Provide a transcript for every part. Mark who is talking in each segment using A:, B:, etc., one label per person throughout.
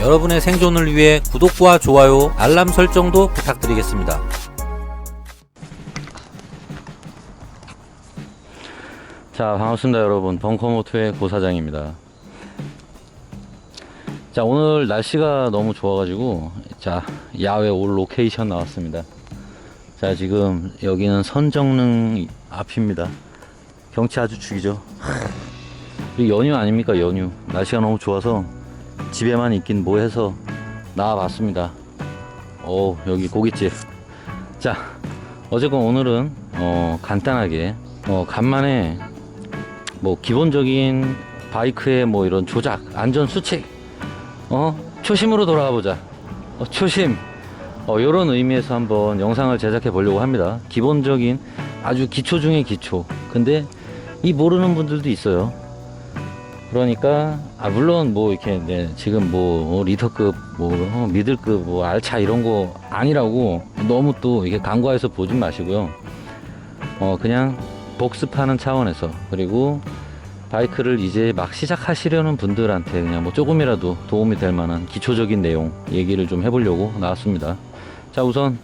A: 여러분의 생존을 위해 구독과 좋아요, 알람 설정도 부탁드리겠습니다.
B: 자, 반갑습니다 여러분. 벙커모토의 고사장입니다. 자, 오늘 날씨가 너무 좋아가지고 자, 야외 올 로케이션 나왔습니다. 자, 지금 여기는 선정릉 앞입니다. 경치 아주 죽이죠. 연휴 아닙니까, 연휴. 날씨가 너무 좋아서 집에만 있긴 뭐해서 나와봤습니다. 여기 고깃집. 자, 어쨌건 오늘은 간단하게 간만에 뭐 기본적인 바이크의 뭐 이런 조작, 안전 수칙 초심으로 돌아가 보자. 초심 요런 의미에서 한번 영상을 제작해 보려고 합니다. 기본적인 아주 기초 중에 기초. 근데 이 모르는 분들도 있어요. 그러니까 물론 뭐 이렇게 지금 뭐 리터급 뭐 미들급 뭐 알차 이런 거 아니라고 너무 또 이렇게 간과해서 보진 마시고요. 그냥 복습하는 차원에서, 그리고 바이크를 이제 막 시작하시려는 분들한테 그냥 뭐 조금이라도 도움이 될 만한 기초적인 내용 얘기를 좀 해보려고 나왔습니다. 자, 우선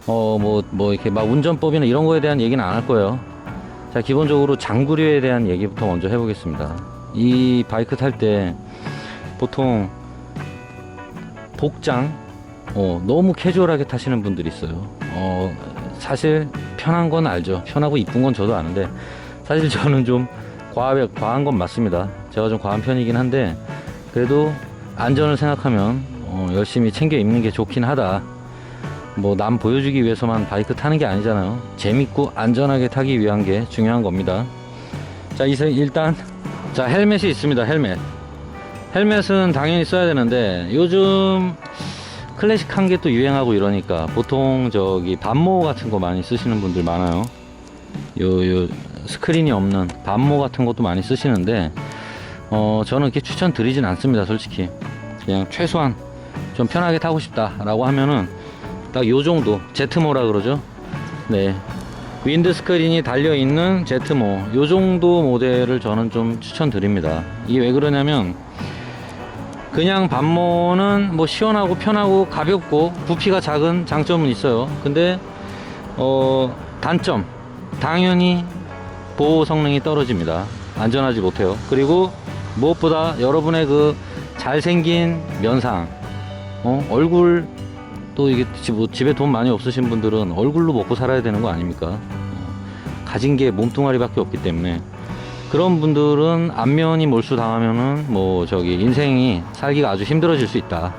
B: 뭐 이렇게 막 운전법이나 이런 거에 대한 얘기는 안 할 거예요. 자, 기본적으로 장구류에 대한 얘기부터 먼저 해보겠습니다. 이 바이크 탈 때 보통 복장 너무 캐주얼하게 타시는 분들이 있어요. 사실 편한 건 알죠. 편하고 이쁜 건 저도 아는데 사실 저는 좀 과한 건 맞습니다. 제가 좀 과한 편이긴 한데 그래도 안전을 생각하면 열심히 챙겨 입는 게 좋긴 하다. 뭐 남 보여주기 위해서만 바이크 타는 게 아니잖아요. 재밌고 안전하게 타기 위한 게 중요한 겁니다. 자, 일단 자, 헬멧이 있습니다. 헬멧은 당연히 써야 되는데 요즘 클래식한 게 또 유행하고 이러니까 보통 저기 반모 같은 거 많이 쓰시는 분들 많아요. 요 스크린이 없는 반모 같은 것도 많이 쓰시는데 저는 이렇게 추천드리진 않습니다. 솔직히 그냥 최소한 좀 편하게 타고 싶다 라고 하면은 딱 요 정도 제트모라 그러죠. 네, 윈드 스크린이 달려있는 제트모 요 정도 모델을 저는 좀 추천드립니다. 이게 왜 그러냐면 그냥 반모는 뭐 시원하고 편하고 가볍고 부피가 작은 장점은 있어요. 근데 단점, 당연히 보호 성능이 떨어집니다. 안전하지 못해요. 그리고 무엇보다 여러분의 그 잘생긴 면상, 얼굴, 또 이게 집에 돈 많이 없으신 분들은 얼굴로 먹고 살아야 되는 거 아닙니까? 가진 게 몸뚱아리밖에 없기 때문에 그런 분들은 안면이 몰수당하면은 뭐 저기 인생이 살기가 아주 힘들어질 수 있다.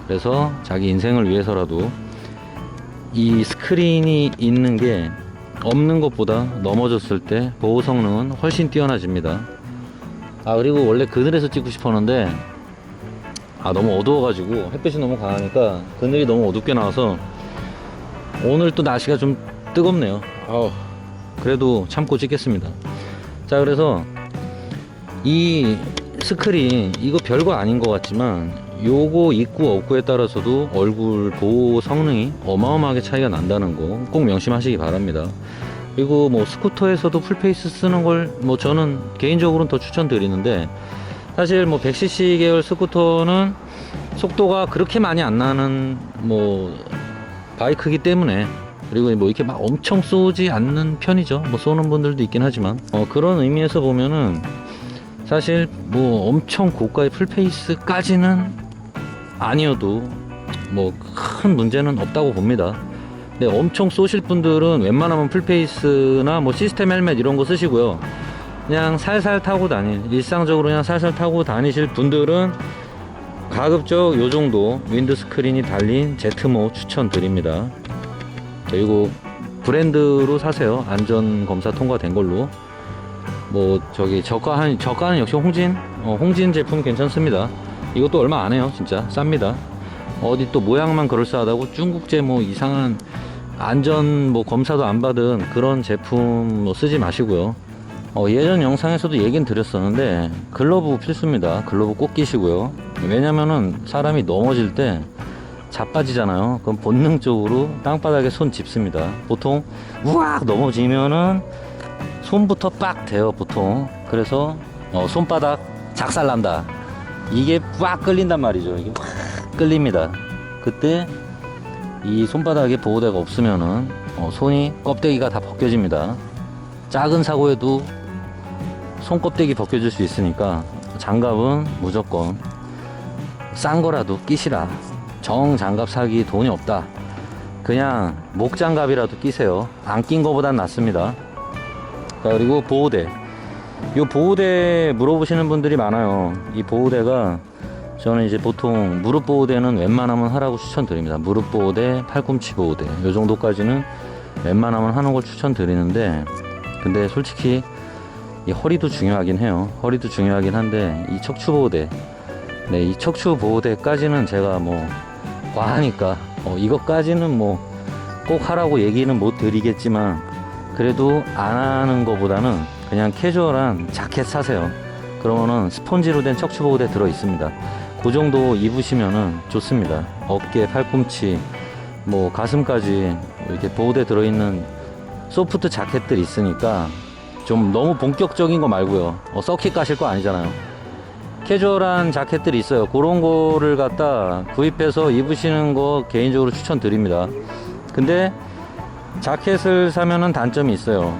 B: 그래서 자기 인생을 위해서라도 이 스크린이 있는 게 없는 것보다 넘어졌을 때 보호 성능은 훨씬 뛰어나집니다. 그리고 원래 그늘에서 찍고 싶었는데 너무 어두워가지고 햇빛이 너무 강하니까 그늘이 너무 어둡게 나와서 오늘 또 날씨가 좀 뜨겁네요. 그래도 참고 찍겠습니다. 자, 그래서 이 스크린 이거 별거 아닌 것 같지만 요거 있고 없고에 따라서도 얼굴 보호 성능이 어마어마하게 차이가 난다는 거 꼭 명심하시기 바랍니다. 그리고 뭐 스쿠터에서도 풀페이스 쓰는 걸 뭐 저는 개인적으로는 더 추천드리는데, 사실 뭐 100cc 계열 스쿠터는 속도가 그렇게 많이 안 나는 뭐 바이크이기 때문에, 그리고 뭐 이렇게 막 엄청 쏘지 않는 편이죠. 뭐 쏘는 분들도 있긴 하지만 그런 의미에서 보면은 사실 뭐 엄청 고가의 풀페이스까지는 아니어도 뭐 큰 문제는 없다고 봅니다. 근데 엄청 쏘실 분들은 웬만하면 풀페이스나 뭐 시스템 헬멧 이런 거 쓰시고요. 그냥 살살 타고 일상적으로 그냥 살살 타고 다니실 분들은 가급적 요 정도 윈드 스크린이 달린 제트모 추천드립니다. 그리고 브랜드로 사세요. 안전 검사 통과된 걸로. 뭐 저기 저가는 역시 홍진 제품 괜찮습니다. 이것도 얼마 안 해요. 진짜 쌉니다. 어디 또 모양만 그럴싸하다고 중국제 뭐 이상한 안전 뭐 검사도 안 받은 그런 제품 뭐 쓰지 마시고요. 예전 영상에서도 얘기는 드렸었는데 글러브 필수입니다. 글러브 꼭 끼시고요. 왜냐면은 사람이 넘어질 때 자빠지잖아요. 그럼 본능적으로 땅바닥에 손 짚습니다. 보통 우악 넘어지면은 손부터 빡 대요 보통. 그래서 손바닥 작살난다 이게 꽉 끌린단 말이죠. 이게 확 끌립니다. 그때 이 손바닥에 보호대가 없으면은 손이 껍데기가 다 벗겨집니다. 작은 사고에도 손 껍데기 벗겨질 수 있으니까 장갑은 무조건 싼 거라도 끼시라. 정 장갑 사기 돈이 없다. 그냥 목 장갑이라도 끼세요. 안 낀 거보단 낫습니다. 자, 그리고 보호대. 이 보호대 물어보시는 분들이 많아요. 이 보호대가 저는 이제 보통 무릎 보호대는 웬만하면 하라고 추천드립니다. 무릎 보호대, 팔꿈치 보호대 요 정도까지는 웬만하면 하는 걸 추천드리는데, 근데 솔직히 이 허리도 중요하긴 해요. 허리도 중요하긴 한데 이 척추 보호대, 네, 이 척추 보호대까지는 제가 뭐 과하니까 이것까지는 뭐 꼭 하라고 얘기는 못 드리겠지만, 그래도 안 하는 것보다는 그냥 캐주얼한 자켓 사세요. 그러면은 스폰지로 된 척추 보호대 들어 있습니다. 그 정도 입으시면은 좋습니다. 어깨, 팔꿈치, 뭐 가슴까지 이렇게 보호대 들어있는 소프트 자켓들 있으니까 좀 너무 본격적인 거 말고요. 서킷 가실 거 아니잖아요. 캐주얼한 자켓들이 있어요. 그런 거를 갖다 구입해서 입으시는 거 개인적으로 추천드립니다. 근데 자켓을 사면은 단점이 있어요.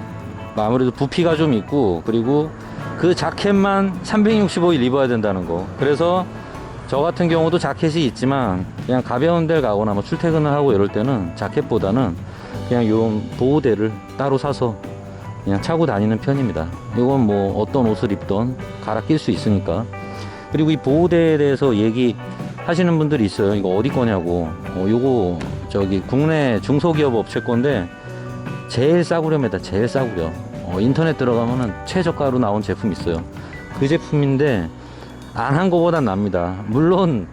B: 아무래도 부피가 좀 있고, 그리고 그 자켓만 365일 입어야 된다는 거. 그래서 저 같은 경우도 자켓이 있지만 그냥 가벼운 데를 가거나 뭐 출퇴근을 하고 이럴 때는 자켓보다는 그냥 이런 보호대를 따로 사서 그냥 차고 다니는 편입니다. 이건 뭐 어떤 옷을 입던 갈아 낄 수 있으니까. 그리고 이 보호대에 대해서 얘기하시는 분들이 있어요. 이거 어디 거냐고. 요거 저기 국내 중소기업 업체 건데 제일 싸구려입니다. 제일 싸구려. 인터넷 들어가면은 최저가로 나온 제품 있어요. 그 제품인데 안 한 거보단 납니다. 물론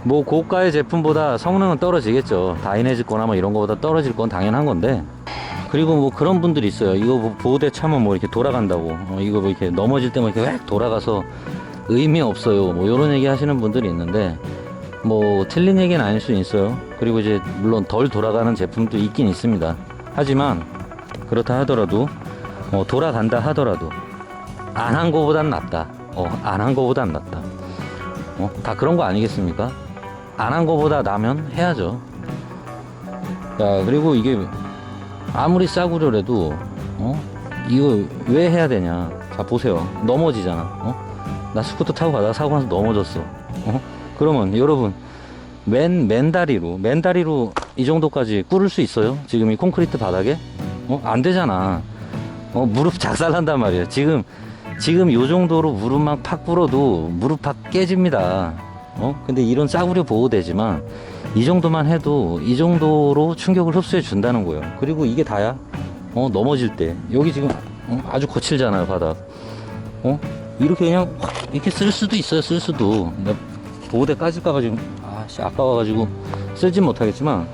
B: 뭐 고가의 제품보다 성능은 떨어지겠죠. 다이내즈 거나 뭐 이런 거보다 떨어질 건 당연한 건데, 그리고 뭐 그런 분들이 있어요. 이거 뭐 보호대 차면 뭐 이렇게 돌아간다고, 이거 뭐 이렇게 넘어질 때만 이렇게 획 돌아가서 의미 없어요. 뭐 이런 얘기 하시는 분들이 있는데, 뭐 틀린 얘기는 아닐 수 있어요. 그리고 이제 물론 덜 돌아가는 제품도 있긴 있습니다. 하지만 그렇다 하더라도 돌아간다 하더라도 안 한 거보단 낫다. 안 한 거보단 낫다. 다 그런 거 아니겠습니까? 안 한 거보다 나면 해야죠. 자, 그리고 이게 아무리 싸구려래도 이거 왜 해야 되냐. 자, 보세요. 넘어지잖아. 나 스쿠터 타고 가다가 사고 나서 넘어졌어. 그러면 여러분 맨다리로 이 정도까지 꿇을 수 있어요? 지금 이 콘크리트 바닥에? 안 되잖아. 무릎 작살난단 말이에요. 지금 요 정도로 무릎만 팍 꿇어도 무릎 팍 깨집니다. 근데 이런 싸구려 보호대지만 이 정도만 해도 이 정도로 충격을 흡수해 준다는 거예요. 그리고 이게 다야. 넘어질 때 여기 지금 아주 거칠잖아요, 바닥. 이렇게 그냥 이렇게 쓸 수도 있어요. 쓸 수도. 보호대 까질까봐 지금 아까워가지고 쓰진 못하겠지만,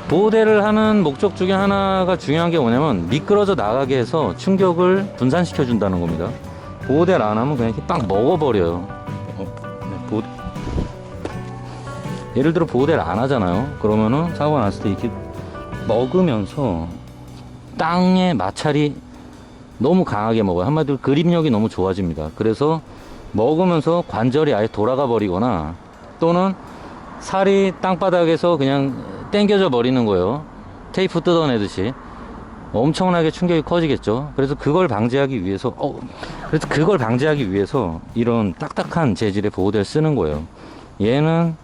B: 보호대를 하는 목적 중에 하나가 중요한 게 뭐냐면 미끄러져 나가게 해서 충격을 분산시켜 준다는 겁니다. 보호대를 안 하면 그냥 이렇게 빵 먹어버려요. 예를 들어 보호대를 안 하잖아요. 그러면은 사고가 났을 때 이렇게 먹으면서 땅에 마찰이 너무 강하게 먹어요. 한마디로 그립력이 너무 좋아집니다. 그래서 먹으면서 관절이 아예 돌아가 버리거나, 또는 살이 땅바닥에서 그냥 땡겨져 버리는 거예요. 테이프 뜯어내듯이. 엄청나게 충격이 커지겠죠. 그래서 그걸 방지하기 위해서 이런 딱딱한 재질의 보호대를 쓰는 거예요. 얘는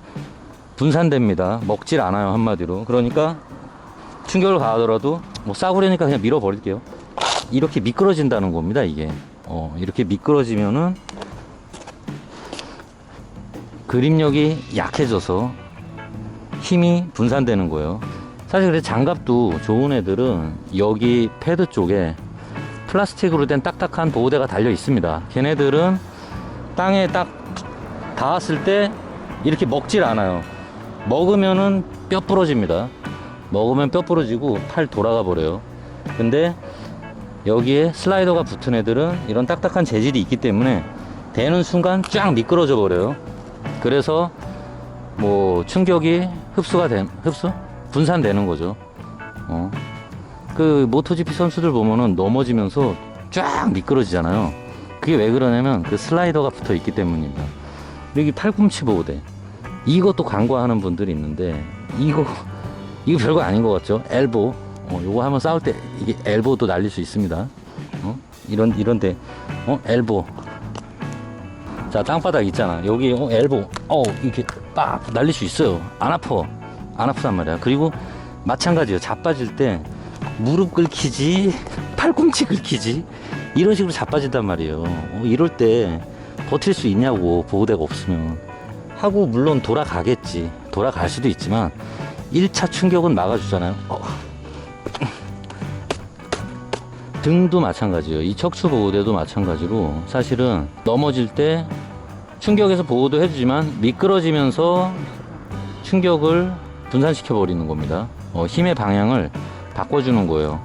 B: 분산됩니다. 먹질 않아요, 한마디로. 그러니까 충격을 가하더라도 뭐 싸구려니까 그냥 밀어버릴게요. 이렇게 미끄러진다는 겁니다, 이게. 이렇게 미끄러지면은 그립력이 약해져서 힘이 분산되는 거예요. 사실 그래서 장갑도 좋은 애들은 여기 패드 쪽에 플라스틱으로 된 딱딱한 보호대가 달려 있습니다. 걔네들은 땅에 딱 닿았을 때 이렇게 먹질 않아요. 먹으면은 뼈 부러집니다. 먹으면 뼈 부러지고 팔 돌아가 버려요. 근데 여기에 슬라이더가 붙은 애들은 이런 딱딱한 재질이 있기 때문에 대는 순간 쫙 미끄러져 버려요. 그래서 뭐 충격이 분산되는 거죠. 그 모토GP 선수들 보면은 넘어지면서 쫙 미끄러지잖아요. 그게 왜 그러냐면 그 슬라이더가 붙어 있기 때문입니다. 여기 팔꿈치 보호대, 이것도 광고하는 분들이 있는데 이거 별거 아닌 것 같죠? 엘보, 요거 한번 싸울 때 이게 엘보도 날릴 수 있습니다. 이런데 엘보. 자, 땅바닥 있잖아. 여기 엘보, 이렇게 빡 날릴 수 있어요. 안 아프단 말이야. 그리고 마찬가지예요. 자빠질 때 무릎 긁히지, 팔꿈치 긁히지, 이런 식으로 자빠진단 말이에요. 이럴 때 버틸 수 있냐고, 보호대가 없으면. 하고 물론 돌아가겠지. 돌아갈 수도 있지만 1차 충격은 막아주잖아요. 등도 마찬가지예요. 이 척추 보호대도 마찬가지로 사실은 넘어질 때 충격에서 보호도 해주지만 미끄러지면서 충격을 분산시켜 버리는 겁니다. 힘의 방향을 바꿔주는 거예요.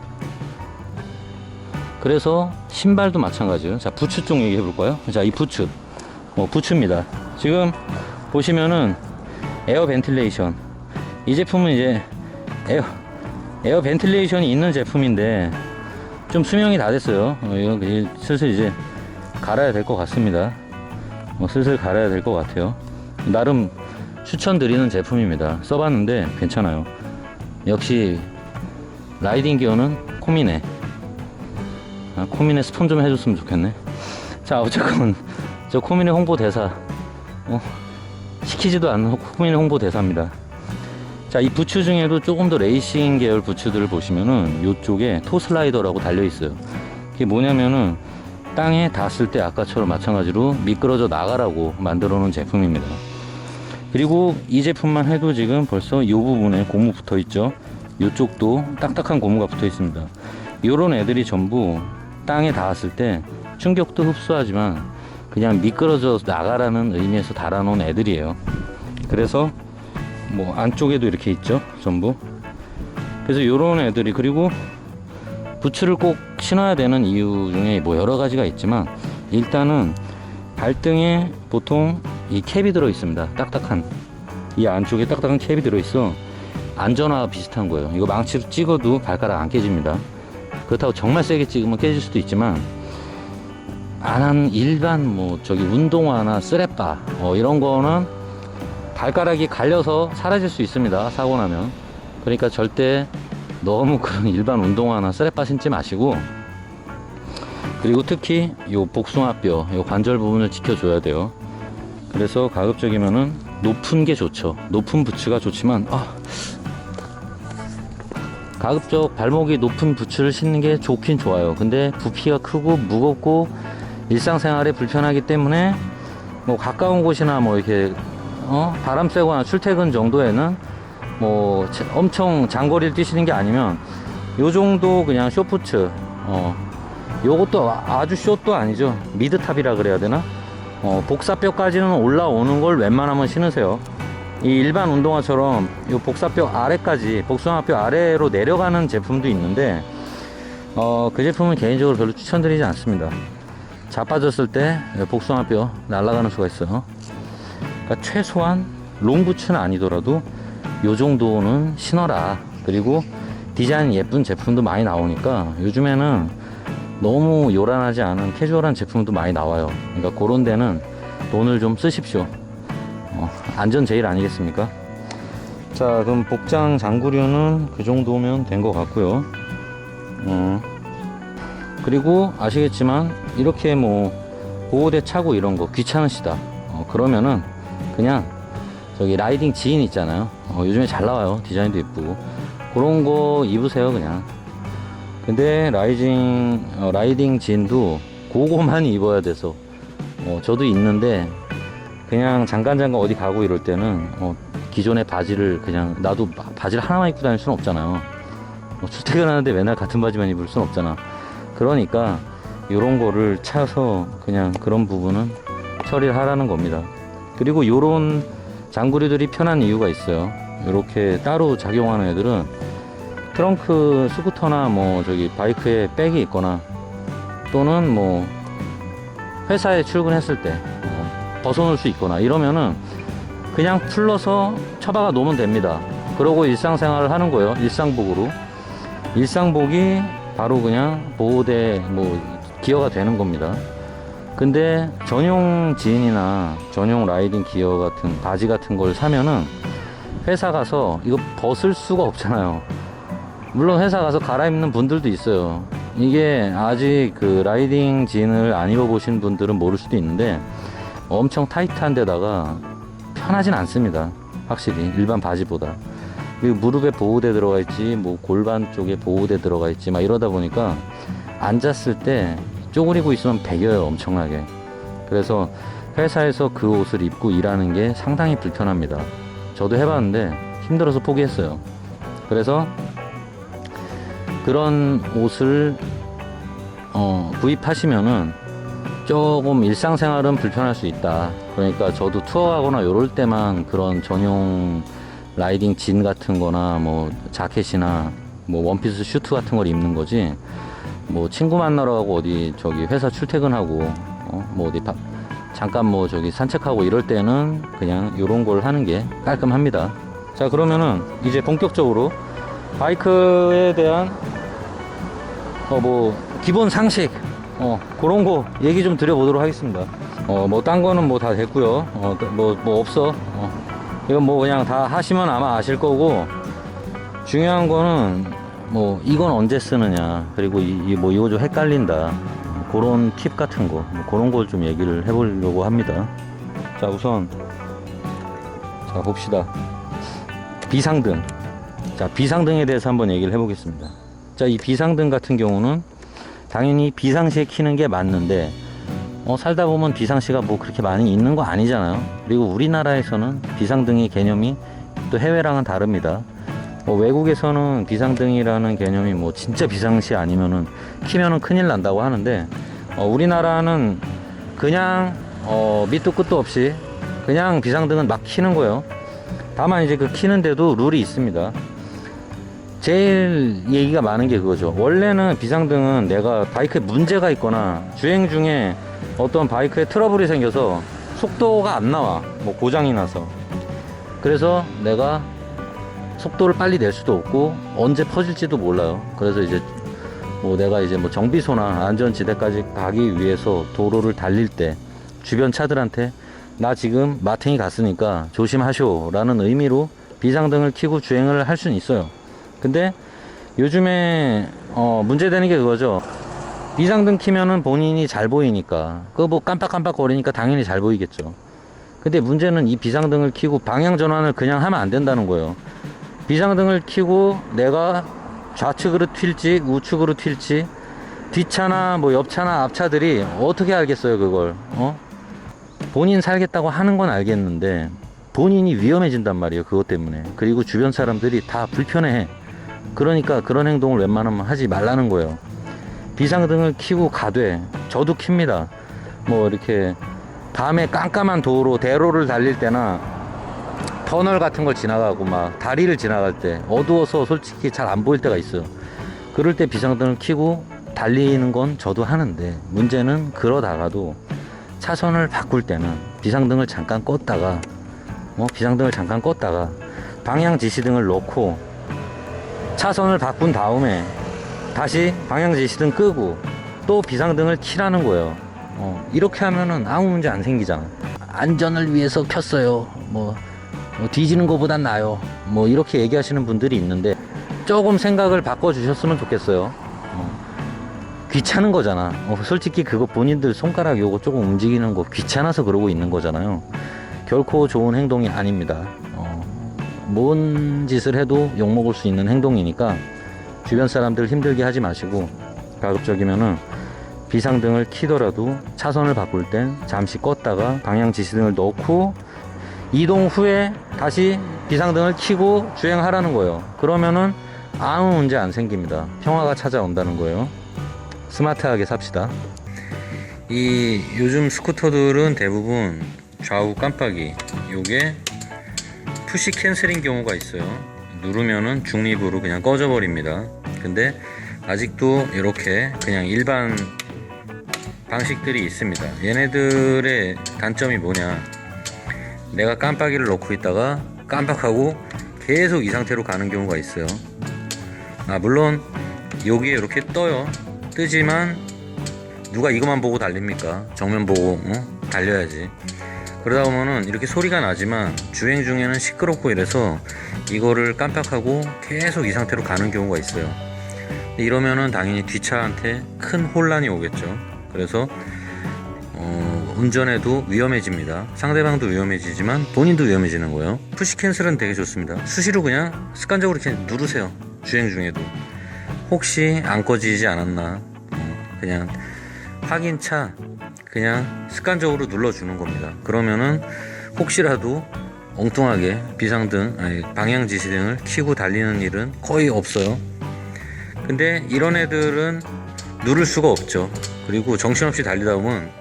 B: 그래서 신발도 마찬가지예요. 자, 부츠 쪽 얘기해 볼까요? 자, 이 부츠, 부츠입니다. 지금 보시면은 에어 벤틸레이션, 이 제품은 이제 에어 벤틸레이션이 있는 제품인데 좀 수명이 다 됐어요. 이거 슬슬 이제 갈아야 될 것 같습니다. 슬슬 갈아야 될 것 같아요. 나름 추천드리는 제품입니다. 써봤는데 괜찮아요. 역시 라이딩 기어는 코미네. 코미네 스폰 좀 해줬으면 좋겠네. 자, 어쨌건 저 코미네 홍보대사, 시키지도 않는 코미네 홍보대사입니다. 자, 이 부츠 중에도 조금 더 레이싱 계열 부츠들을 보시면은 요쪽에 토슬라이더라고 달려있어요. 그게 뭐냐면은 땅에 닿았을 때 아까처럼 마찬가지로 미끄러져 나가라고 만들어 놓은 제품입니다. 그리고 이 제품만 해도 지금 벌써 이 부분에 고무 붙어 있죠. 요쪽도 딱딱한 고무가 붙어 있습니다. 요런 애들이 전부 땅에 닿았을 때 충격도 흡수하지만 그냥 미끄러져 나가라는 의미에서 달아놓은 애들이에요. 그래서 뭐 안쪽에도 이렇게 있죠, 전부. 그래서 요런 애들이, 그리고 부츠를 꼭 신어야 되는 이유 중에 뭐 여러 가지가 있지만 일단은 발등에 보통 이 캡이 들어 있습니다. 딱딱한, 이 안쪽에 딱딱한 캡이 들어 있어. 안전화와 비슷한 거예요. 이거 망치로 찍어도 발가락 안 깨집니다. 그렇다고 정말 세게 찍으면 깨질 수도 있지만 안 한 일반 운동화나 쓰레빠 이런 거는 발가락이 갈려서 사라질 수 있습니다. 사고 나면. 그러니까 절대 너무 그런 일반 운동화나 쓰레빠 신지 마시고, 그리고 특히 요 복숭아뼈, 요 관절 부분을 지켜줘야 돼요. 그래서 가급적이면은 높은 게 좋죠. 높은 부츠가 좋지만 가급적 발목이 높은 부츠를 신는 게 좋긴 좋아요. 근데 부피가 크고 무겁고 일상생활에 불편하기 때문에 가까운 곳이나 이렇게 바람 쐬거나 출퇴근 정도에는 엄청 장거리를 뛰시는 게 아니면 요 정도 그냥 숏부츠, 요것도 아주 숏도 아니죠. 미드탑이라 그래야 되나? 복사뼈까지는 올라오는 걸 웬만하면 신으세요. 이 일반 운동화처럼 요 복사뼈 아래까지, 복숭아뼈 아래로 내려가는 제품도 있는데 그 제품은 개인적으로 별로 추천드리지 않습니다. 자빠졌을 때 복숭아뼈 날아가는 수가 있어요. 그러니까 최소한 롱부츠는 아니더라도 요 정도는 신어라. 그리고 디자인 예쁜 제품도 많이 나오니까 요즘에는 너무 요란하지 않은 캐주얼한 제품도 많이 나와요. 그러니까 그런 데는 돈을 좀 쓰십시오. 안전 제일 아니겠습니까? 자, 그럼 복장 장구류는 그 정도면 된 것 같고요. 그리고 아시겠지만 이렇게 보호대 차고 이런 거 귀찮으시다. 그러면은 그냥 저기 라이딩 지인 있잖아요. 요즘에 잘 나와요. 디자인도 예쁘고. 그런 거 입으세요, 그냥. 근데 라이딩 진도 그거만 입어야 돼서 저도 있는데 그냥 잠깐 어디 가고 이럴 때는 기존의 바지를 그냥 나도 바지를 하나만 입고 다닐 수는 없잖아요. 출퇴근하는데 맨날 같은 바지만 입을 수는 없잖아. 그러니까 요런 거를 차서 그냥 그런 부분은 처리를 하라는 겁니다. 그리고 요런 장구리들이 편한 이유가 있어요. 요렇게 따로 작용하는 애들은 트렁크 스쿠터나 바이크에 백이 있거나 또는 회사에 출근했을 때 벗어놓을 수 있거나 이러면은 그냥 풀러서 처박아 놓으면 됩니다. 그러고 일상생활을 하는 거예요. 일상복으로. 일상복이 바로 그냥 보호대 기어가 되는 겁니다. 근데 전용 진이나 전용 라이딩 기어 같은 바지 같은 걸 사면은 회사 가서 이거 벗을 수가 없잖아요. 물론 회사 가서 갈아입는 분들도 있어요. 이게 아직 그 라이딩 진을 안 입어보신 분들은 모를 수도 있는데 엄청 타이트한 데다가 편하진 않습니다. 확실히 일반 바지보다. 그리고 무릎에 보호대 들어가 있지, 뭐 골반 쪽에 보호대 들어가 있지, 막 이러다 보니까 앉았을 때 쪼그리고 있으면 베겨요, 엄청나게. 그래서 회사에서 그 옷을 입고 일하는 게 상당히 불편합니다. 저도 해봤는데 힘들어서 포기했어요. 그래서 그런 옷을 구입하시면은 조금 일상생활은 불편할 수 있다. 그러니까 저도 투어하거나 요럴 때만 그런 전용 라이딩 진 같은 거나 뭐 자켓이나 뭐 원피스 슈트 같은 걸 입는 거지, 뭐 친구 만나러 가고 어디 저기 회사 출퇴근하고 뭐 어디 잠깐 뭐 저기 산책하고 이럴 때는 그냥 요런 걸 하는 게 깔끔합니다. 자, 그러면은 이제 본격적으로 바이크에 대한 뭐 기본 상식 그런 거 얘기 좀 드려보도록 하겠습니다. 뭐 딴 거는 뭐 다 됐고요. 뭐 없어. 이건 뭐 그냥 다 하시면 아마 아실 거고, 중요한 거는 뭐 이건 언제 쓰느냐, 그리고 뭐 이거 좀 헷갈린다, 그런 팁 같은 거, 뭐 그런 걸 좀 얘기를 해보려고 합니다. 자, 우선 자 봅시다. 비상등. 자, 비상등에 대해서 한번 얘기를 해보겠습니다. 자, 이 비상등 같은 경우는 당연히 비상시에 켜는 게 맞는데 살다 보면 비상시가 뭐 그렇게 많이 있는 거 아니잖아요. 그리고 우리나라에서는 비상등의 개념이 또 해외랑은 다릅니다. 외국에서는 비상등이라는 개념이 뭐 진짜 비상시 아니면은 키면은 큰일 난다고 하는데, 우리나라는 그냥 밑도 끝도 없이 그냥 비상등은 막 켜는 거예요. 다만 이제 그 켜는데도 룰이 있습니다. 제일 얘기가 많은 게 그거죠. 원래는 비상등은 내가 바이크에 문제가 있거나 주행 중에 어떤 바이크에 트러블이 생겨서 속도가 안 나와, 뭐 고장이 나서, 그래서 내가 속도를 빨리 낼 수도 없고 언제 퍼질지도 몰라요. 그래서 이제 뭐 내가 이제 뭐 정비소나 안전지대까지 가기 위해서 도로를 달릴 때 주변 차들한테 나 지금 마탱이 갔으니까 조심하쇼 라는 의미로 비상등을 켜고 주행을 할 수는 있어요. 근데 요즘에 문제되는 게 그거죠. 비상등 켜면은 본인이 잘 보이니까, 그거 뭐 깜빡깜빡 거리니까 당연히 잘 보이겠죠. 근데 문제는 이 비상등을 켜고 방향 전환을 그냥 하면 안 된다는 거예요. 비상등을 켜고 내가 좌측으로 튈지 우측으로 튈지 뒷차나 뭐 옆차나 앞차들이 어떻게 알겠어요, 그걸. 본인 살겠다고 하는 건 알겠는데 본인이 위험해진단 말이에요, 그것 때문에. 그리고 주변 사람들이 다 불편해해. 그러니까 그런 행동을 웬만하면 하지 말라는 거예요. 비상등을 켜고 가되, 저도 켭니다. 뭐 이렇게 밤에 깜깜한 도로, 대로를 달릴 때나 터널 같은 걸 지나가고 막 다리를 지나갈 때 어두워서 솔직히 잘 안 보일 때가 있어요. 그럴 때 비상등을 켜고 달리는 건 저도 하는데, 문제는 그러다가도 차선을 바꿀 때는 비상등을 잠깐 껐다가 방향 지시등을 놓고 차선을 바꾼 다음에 다시 방향 지시등 끄고 또 비상등을 켜라는 거예요. 이렇게 하면은 아무 문제 안 생기잖아. 안전을 위해서 켰어요. 뭐 뒤지는 것보단 나아요. 뭐 이렇게 얘기하시는 분들이 있는데 조금 생각을 바꿔주셨으면 좋겠어요. 귀찮은 거잖아. 솔직히 그거 본인들 손가락 요거 조금 움직이는 거 귀찮아서 그러고 있는 거잖아요. 결코 좋은 행동이 아닙니다. 뭔 짓을 해도 욕먹을 수 있는 행동이니까 주변 사람들 힘들게 하지 마시고, 가급적이면은 비상등을 켜더라도 차선을 바꿀 땐 잠시 껐다가 방향 지시등을 넣고 이동 후에 다시 비상등을 켜고 주행하라는 거예요. 그러면은 아무 문제 안 생깁니다. 평화가 찾아온다는 거예요. 스마트하게 삽시다. 이 요즘 스쿠터들은 대부분 좌우 깜빡이, 요게 푸시 캔슬인 경우가 있어요. 누르면은 중립으로 그냥 꺼져 버립니다. 근데 아직도 이렇게 그냥 일반 방식들이 있습니다. 얘네들의 단점이 뭐냐, 내가 깜빡이를 넣고 있다가 깜빡하고 계속 이 상태로 가는 경우가 있어요. 물론 여기에 이렇게 떠요. 뜨지만
A: 누가 이것만 보고 달립니까? 정면 보고 달려야지. 그러다 보면은 이렇게 소리가 나지만 주행 중에는 시끄럽고 이래서 이거를 깜빡하고 계속 이 상태로 가는 경우가 있어요. 이러면은 당연히 뒷차한테 큰 혼란이 오겠죠. 그래서 운전에도 위험해집니다. 상대방도 위험해지지만 본인도 위험해지는 거예요. 푸시 캔슬은 되게 좋습니다. 수시로 그냥 습관적으로 이렇게 누르세요. 주행 중에도 혹시 안 꺼지지 않았나 그냥 확인차 그냥 습관적으로 눌러주는 겁니다. 그러면은 혹시라도 엉뚱하게 비상등 방향 지시등을 켜고 달리는 일은 거의 없어요. 근데 이런 애들은 누를 수가 없죠. 그리고 정신없이 달리다 보면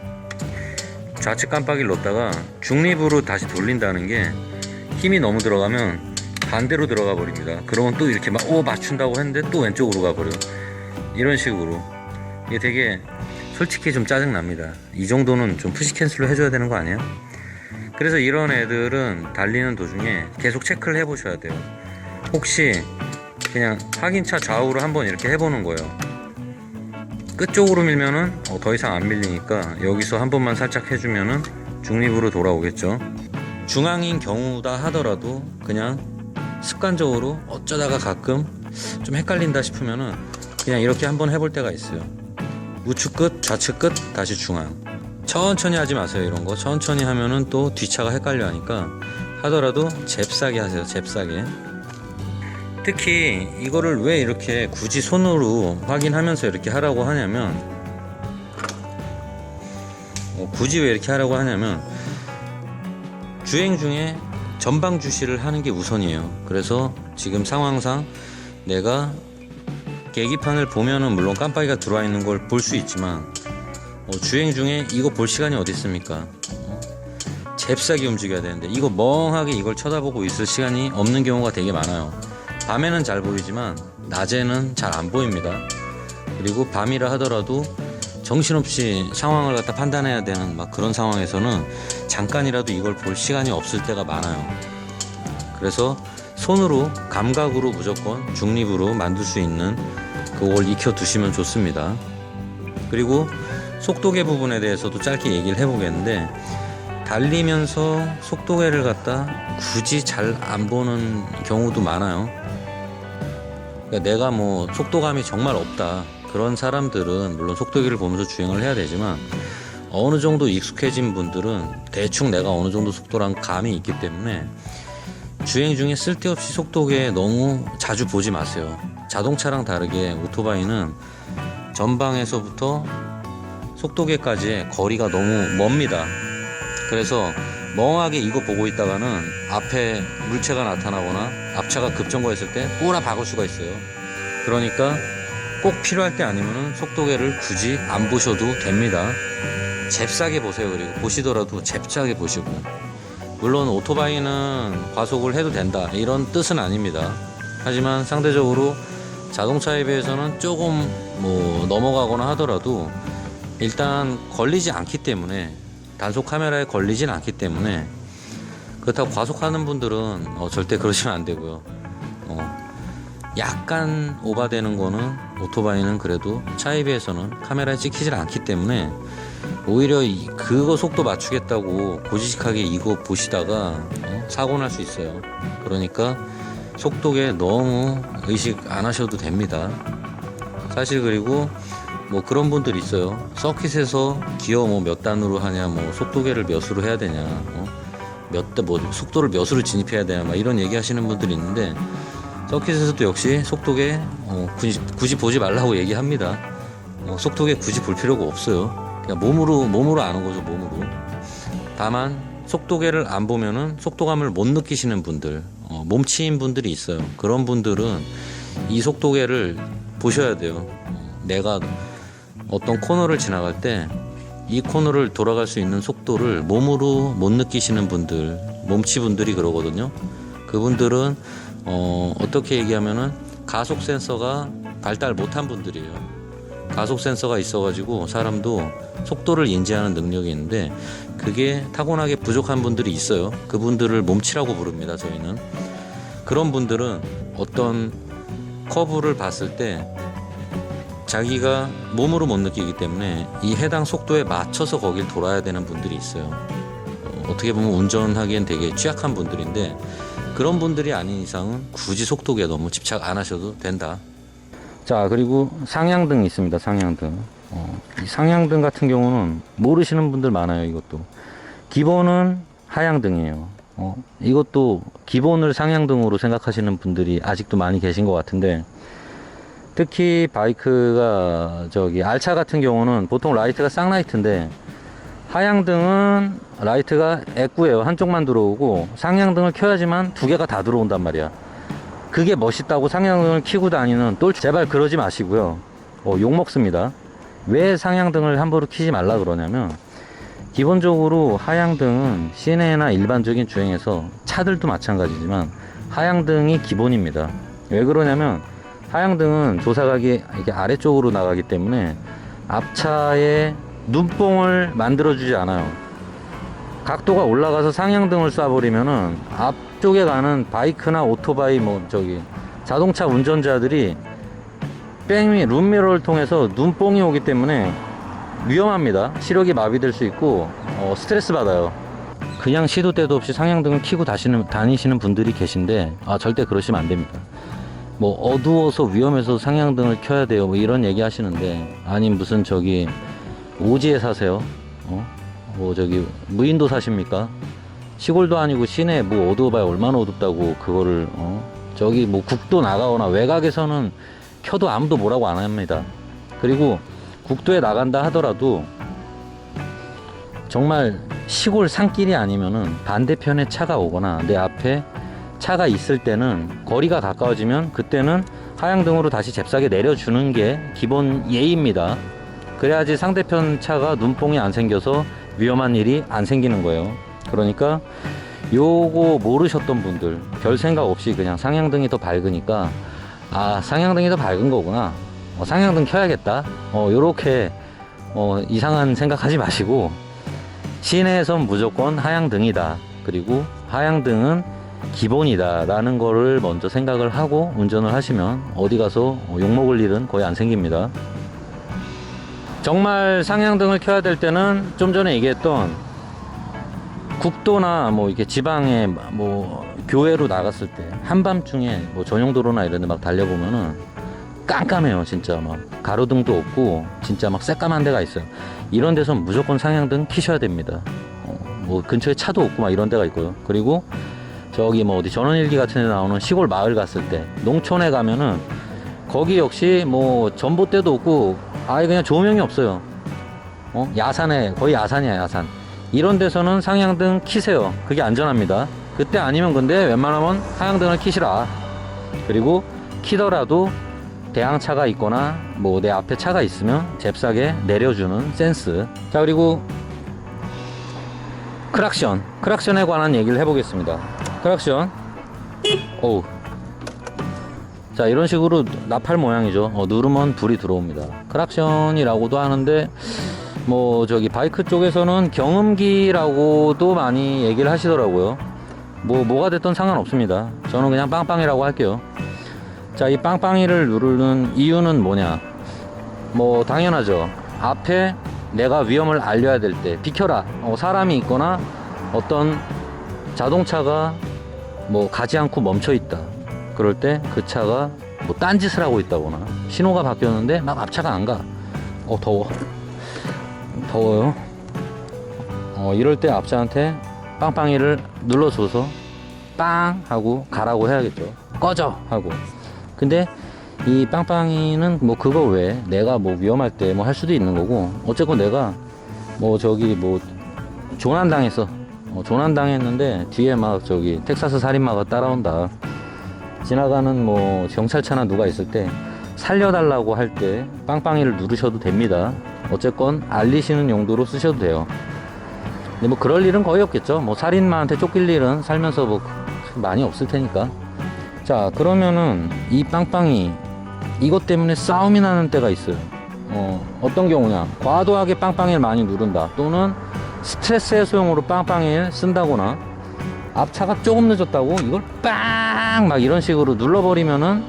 A: 좌측 깜빡이를 넣었다가 중립으로 다시 돌린다는 게 힘이 너무 들어가면 반대로 들어가 버립니다. 그러면 또 이렇게 막 맞춘다고 했는데 또 왼쪽으로 가버려. 이런 식으로 이게 되게 솔직히 좀 짜증납니다. 이 정도는 좀 푸시 캔슬로 해줘야 되는 거 아니에요? 그래서 이런 애들은 달리는 도중에 계속 체크를 해보셔야 돼요. 혹시 그냥 확인차 좌우로 한번 이렇게 해보는 거예요. 끝쪽으로 밀면은 더 이상 안 밀리니까 여기서 한 번만 살짝 해주면은 중립으로 돌아오겠죠. 중앙인 경우다 하더라도 그냥 습관적으로 어쩌다가 가끔 좀 헷갈린다 싶으면은 그냥 이렇게 한번 해볼 때가 있어요. 우측 끝, 좌측 끝, 다시 중앙. 천천히 하지 마세요. 이런 거 천천히 하면은 또 뒷차가 헷갈려 하니까 하더라도 잽싸게 하세요. 잽싸게. 특히 이거를 왜 이렇게 굳이 손으로 확인하면서 이렇게 하라고 하냐면 굳이 왜 이렇게 하라고 하냐면 주행 중에 전방 주시를 하는 게 우선이에요. 그래서 지금 상황상 내가 계기판을 보면은 물론 깜빡이가 들어와 있는 걸 볼 수 있지만 주행 중에 이거 볼 시간이 어디 있습니까? 잽싸게 움직여야 되는데 이거 멍하게 이걸 쳐다보고 있을 시간이 없는 경우가 되게 많아요. 밤에는 잘 보이지만 낮에는 잘 안 보입니다. 그리고 밤이라 하더라도 정신없이 상황을 갖다 판단해야 되는 막 그런 상황에서는 잠깐이라도 이걸 볼 시간이 없을 때가 많아요. 그래서 손으로 감각으로 무조건 중립으로 만들 수 있는 그걸 익혀 두시면 좋습니다. 그리고 속도계 부분에 대해서도 짧게 얘기를 해보겠는데 달리면서 속도계를 갖다 굳이 잘 안 보는 경우도 많아요. 그러니까 내가 뭐 속도감이 정말 없다 그런 사람들은 물론 속도계를 보면서 주행을 해야 되지만 어느 정도 익숙해진 분들은 대충 내가 어느 정도 속도랑 감이 있기 때문에 주행 중에 쓸데없이 속도계 너무 자주 보지 마세요. 자동차랑 다르게 오토바이는 전방에서부터 속도계까지의 거리가 너무 멉니다. 그래서 멍하게 이거 보고 있다가는 앞에 물체가 나타나거나 앞차가 급정거했을 때 꼬라 박을 수가 있어요. 그러니까 꼭 필요할 때 아니면 속도계를 굳이 안 보셔도 됩니다. 잽싸게 보세요. 그리고 보시더라도 잽싸게 보시고. 물론 오토바이는 과속을 해도 된다 이런 뜻은 아닙니다. 하지만 상대적으로 자동차에 비해서는 조금 넘어가거나 하더라도 일단 걸리지 않기 때문에 단속 카메라에 걸리진 않기 때문에 그렇다고 과속하는 분들은 절대 그러시면 안 되고요. 약간 오바되는 거는 오토바이는 그래도 차에 비해서는 카메라에 찍히질 않기 때문에 오히려 그거 속도 맞추겠다고 고지식하게 이거 보시다가 사고 날 수 있어요. 그러니까 속도계 너무 의식 안 하셔도 됩니다. 사실 그리고 그런 분들 있어요. 서킷에서 기어 몇 단으로 하냐, 속도계를 몇으로 해야 되냐, 속도를 몇으로 진입해야 되냐, 이런 얘기 하시는 분들이 있는데, 서킷에서도 역시 속도계, 굳이 보지 말라고 얘기합니다. 속도계 굳이 볼 필요가 없어요. 그냥 몸으로 아는 거죠, 몸으로. 다만, 속도계를 안 보면은 속도감을 못 느끼시는 분들, 몸치인 분들이 있어요. 그런 분들은 이 속도계를 보셔야 돼요. 내가 어떤 코너를 지나갈 때 이 코너를 돌아갈 수 있는 속도를 몸으로 못 느끼시는 분들, 몸치분들이 그러거든요. 그분들은 어떻게 얘기하면은 가속 센서가 발달 못한 분들이에요. 가속 센서가 있어가지고 사람도 속도를 인지하는 능력이 있는데 그게 타고나게 부족한 분들이 있어요. 그분들을 몸치라고 부릅니다. 저희는. 그런 분들은 어떤 커브를 봤을 때 자기가 몸으로 못 느끼기 때문에 이 해당 속도에 맞춰서 거길 돌아야 되는 분들이 있어요. 어떻게 보면 운전하기엔 되게 취약한 분들인데 그런 분들이 아닌 이상은 굳이 속도계에 너무 집착 안 하셔도 된다.
B: 자, 그리고 상향등이 있습니다. 상향등. 이 상향등 같은 경우는 모르시는 분들 많아요. 이것도 기본은 하향등이에요. 이것도 기본을 상향등으로 생각하시는 분들이 아직도 많이 계신 것 같은데, 특히 바이크가 저기 알차 같은 경우는 보통 라이트가 쌍라이트인데 하향등은 라이트가 애꾸예요. 한쪽만 들어오고 상향등을 켜야지만 두 개가 다 들어온단 말이야. 그게 멋있다고 상향등을 켜고 다니는 똘 제발 그러지 마시고요. 욕 먹습니다. 왜 상향등을 함부로 켜지 말라 그러냐면, 기본적으로 하향등은 시내나 일반적인 주행에서 차들도 마찬가지지만 하향등이 기본입니다. 왜 그러냐면 하향등은 조사각이 이렇게 아래쪽으로 나가기 때문에 앞차의 눈뽕을 만들어주지 않아요. 각도가 올라가서 상향등을 쏴버리면은 앞쪽에 가는 바이크나 오토바이 자동차 운전자들이 뺑이 룸미러를 통해서 눈뽕이 오기 때문에 위험합니다. 시력이 마비될 수 있고 스트레스 받아요. 그냥 시도 때도 없이 상향등을 켜고 다니시는 분들이 계신데 절대 그러시면 안 됩니다. 어두워서 위험해서 상향등을 켜야 돼요 이런 얘기 하시는데, 아니 무슨 오지에 사세요? 무인도 사십니까? 시골도 아니고 시내 어두워봐야 얼마나 어둡다고 그거를 국도 나가거나 외곽에서는 켜도 아무도 뭐라고 안 합니다. 그리고 국도에 나간다 하더라도 정말 시골 산길이 아니면은 반대편에 차가 오거나 내 앞에 차가 있을 때는 거리가 가까워지면 그때는 하향등으로 다시 잽싸게 내려주는 게 기본 예의입니다. 그래야지 상대편 차가 눈뽕이 안 생겨서 위험한 일이 안 생기는 거예요. 그러니까 요거 모르셨던 분들 별 생각 없이 그냥 상향등이 더 밝으니까 상향등이 더 밝은 거구나, 상향등 켜야겠다, 요렇게 이상한 생각하지 마시고 시내에선 무조건 하향등이다, 그리고 하향등은 기본이다 라는 거를 먼저 생각을 하고 운전을 하시면 어디 가서 욕먹을 일은 거의 안 생깁니다. 정말 상향등을 켜야 될 때는 좀 전에 얘기했던 국도나 이렇게 지방에 교외로 나갔을 때 한밤중에 전용도로나 이런 데 막 달려보면은 깜깜해요. 진짜 가로등도 없고 진짜 새까만 데가 있어요. 이런 데선 무조건 상향등 켜셔야 됩니다. 근처에 차도 없고 이런 데가 있고요. 그리고 어디 전원일기 같은 데 나오는 시골 마을 갔을 때 농촌에 가면은 거기 역시 전봇대도 없고 아예 그냥 조명이 없어요. 야산에 거의 야산이야, 야산. 이런 데서는 상향등 키세요. 그게 안전합니다. 그때 아니면 근데 웬만하면 하향등을 키시라. 그리고 키더라도 대항차가 있거나 내 앞에 차가 있으면 잽싸게 내려주는 센스. 자, 그리고 크락션에 관한 얘기를 해보겠습니다. 크락션. 자, 이런 식으로 나팔 모양이죠. 누르면 불이 들어옵니다. 크락션이라고도 하는데 바이크 쪽에서는 경음기라고도 많이 얘기를 하시더라고요. 뭐가 됐든 상관없습니다. 저는 그냥 빵빵이라고 할게요. 자, 이 빵빵이를 누르는 이유는 뭐냐? 당연하죠. 앞에 내가 위험을 알려야 될 때 비켜라, 사람이 있거나 어떤 자동차가 가지 않고 멈춰 있다, 그럴 때 그 차가 딴짓을 하고 있다거나 신호가 바뀌었는데 막 앞차가 안 가. 더워요. 이럴 때 앞차한테 빵빵이를 눌러줘서 빵 하고 가라고 해야겠죠. 꺼져 하고. 근데 이 빵빵이는 그거 외에 내가 위험할 때 할 수도 있는 거고, 어쨌건 내가 조난당했어. 조난당했는데 뒤에 텍사스 살인마가 따라온다. 지나가는 경찰차나 누가 있을 때 살려달라고 할 때 빵빵이를 누르셔도 됩니다. 어쨌건 알리시는 용도로 쓰셔도 돼요. 근데 그럴 일은 거의 없겠죠. 살인마한테 쫓길 일은 살면서 많이 없을 테니까. 자, 그러면은 이 빵빵이 이것 때문에 싸움이 나는 때가 있어요. 어떤 경우냐? 과도하게 빵빵이를 많이 누른다, 또는 스트레스 해소용으로 빵빵이를 쓴다거나 앞차가 조금 늦었다고 이걸 빵 이런 식으로 눌러버리면은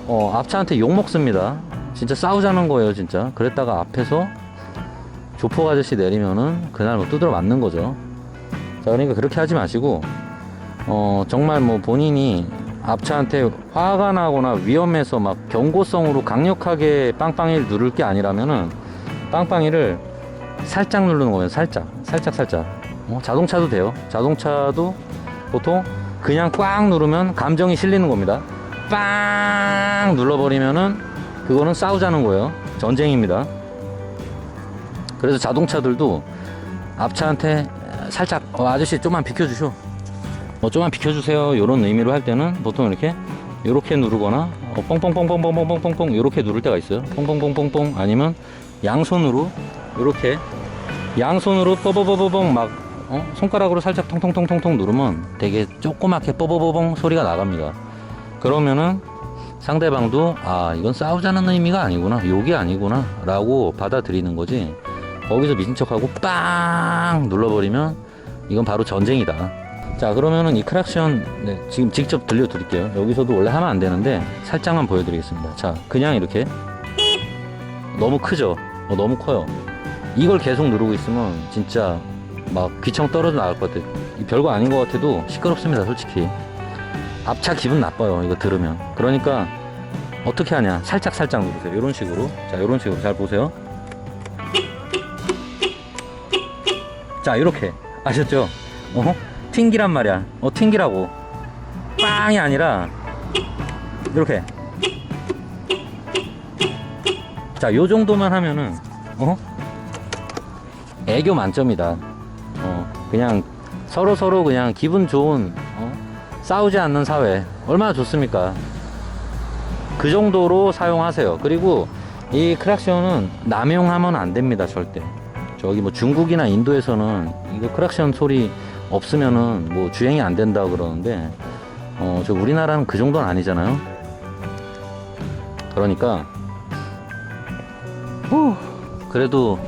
B: 앞차한테 욕 먹습니다. 진짜 싸우자는 거예요 진짜. 그랬다가 앞에서 조폭 아저씨 내리면은 그날 뭐 두드려 맞는 거죠. 자, 그러니까 그렇게 하지 마시고 정말 뭐 본인이 앞차한테 화가 나거나 위험해서 막 경고성으로 강력하게 빵빵이를 누를 게 아니라면은 빵빵이를 살짝 누르는 거예요. 살짝. 자동차도 돼요. 자동차도 보통 그냥 꽉 누르면 감정이 실리는 겁니다. 빵 눌러버리면은 그거는 싸우자는 거예요. 전쟁입니다. 그래서 자동차들도 앞차한테 살짝 아저씨 좀만 비켜주쇼, 좀만 비켜주세요, 이런 의미로 할 때는 보통 이렇게 누르거나 뽕뽕뽕뽕뽕뽕뽕뽕 이렇게 누를 때가 있어요. 뽕뽕뽕뽕뽕. 아니면 양손으로 이렇게 양손으로 뽀뽀뽀뽀뽕 막 손가락으로 살짝 통통통통통 누르면 되게 조그맣게 뽀뽀뽀뽕 소리가 나갑니다. 그러면은 상대방도 아 이건 싸우자는 의미가 아니구나, 욕이 아니구나 라고 받아들이는 거지. 거기서 미친 척하고 빵 눌러버리면 이건 바로 전쟁이다. 자, 그러면은 이 크락션 지금 직접 들려드릴게요. 여기서도 원래 하면 안 되는데 살짝만 보여드리겠습니다. 자, 그냥 이렇게 너무 크죠? 너무 커요. 이걸 계속 누르고 있으면 진짜 막 귀청 떨어져 나갈 것 같아요. 별거 아닌 것 같아도 시끄럽습니다, 솔직히. 앞차 기분 나빠요, 이거 들으면. 그러니까 어떻게 하냐, 살짝 누르세요. 이런 식으로. 자, 이런 식으로 잘 보세요. 자, 이렇게 아셨죠? 튕기란 말이야. 튕기라고. 빵이 아니라 이렇게. 자, 요 정도만 하면은 애교 만점이다. 그냥 서로 그냥 기분 좋은 싸우지 않는 사회 얼마나 좋습니까? 그 정도로 사용하세요. 그리고 이 크락션은 남용하면 안 됩니다, 절대. 저기 뭐 중국이나 인도에서는 이거 크락션 소리 없으면은 뭐 주행이 안 된다 그러는데 저 우리나라는 그 정도는 아니잖아요. 그러니까 그래도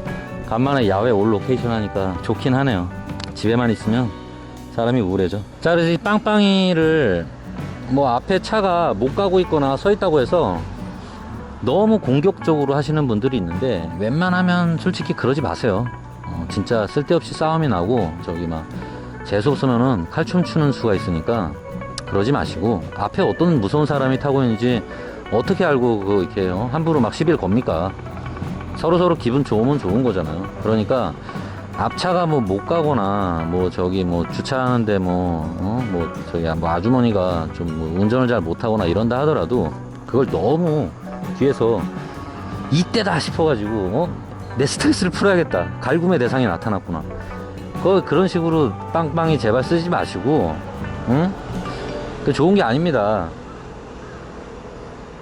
B: 간만에 야외 올 로케이션 하니까 좋긴 하네요. 집에만 있으면 사람이 우울해져. 자, 그래서 이 빵빵이를 뭐 앞에 차가 못 가고 있거나 서 있다고 해서 너무 공격적으로 하시는 분들이 있는데 웬만하면 솔직히 그러지 마세요. 진짜 쓸데없이 싸움이 나고 저기 막 재수없으면은 칼춤 추는 수가 있으니까 그러지 마시고, 앞에 어떤 무서운 사람이 타고 있는지 어떻게 알고 이렇게 함부로 막 시비를 겁니까? 서로 기분 좋으면 좋은 거잖아요. 그러니까 앞차가 뭐 못 가거나 뭐 저기 뭐 주차하는데 뭐 저기 뭐 아주머니가 좀 뭐 운전을 잘 못하거나 이런다 하더라도 그걸 너무 뒤에서 이때다 싶어가지고 내 스트레스를 풀어야겠다, 갈굼의 대상이 나타났구나, 그런 식으로 빵빵이 제발 쓰지 마시고, 응? 그 좋은 게 아닙니다.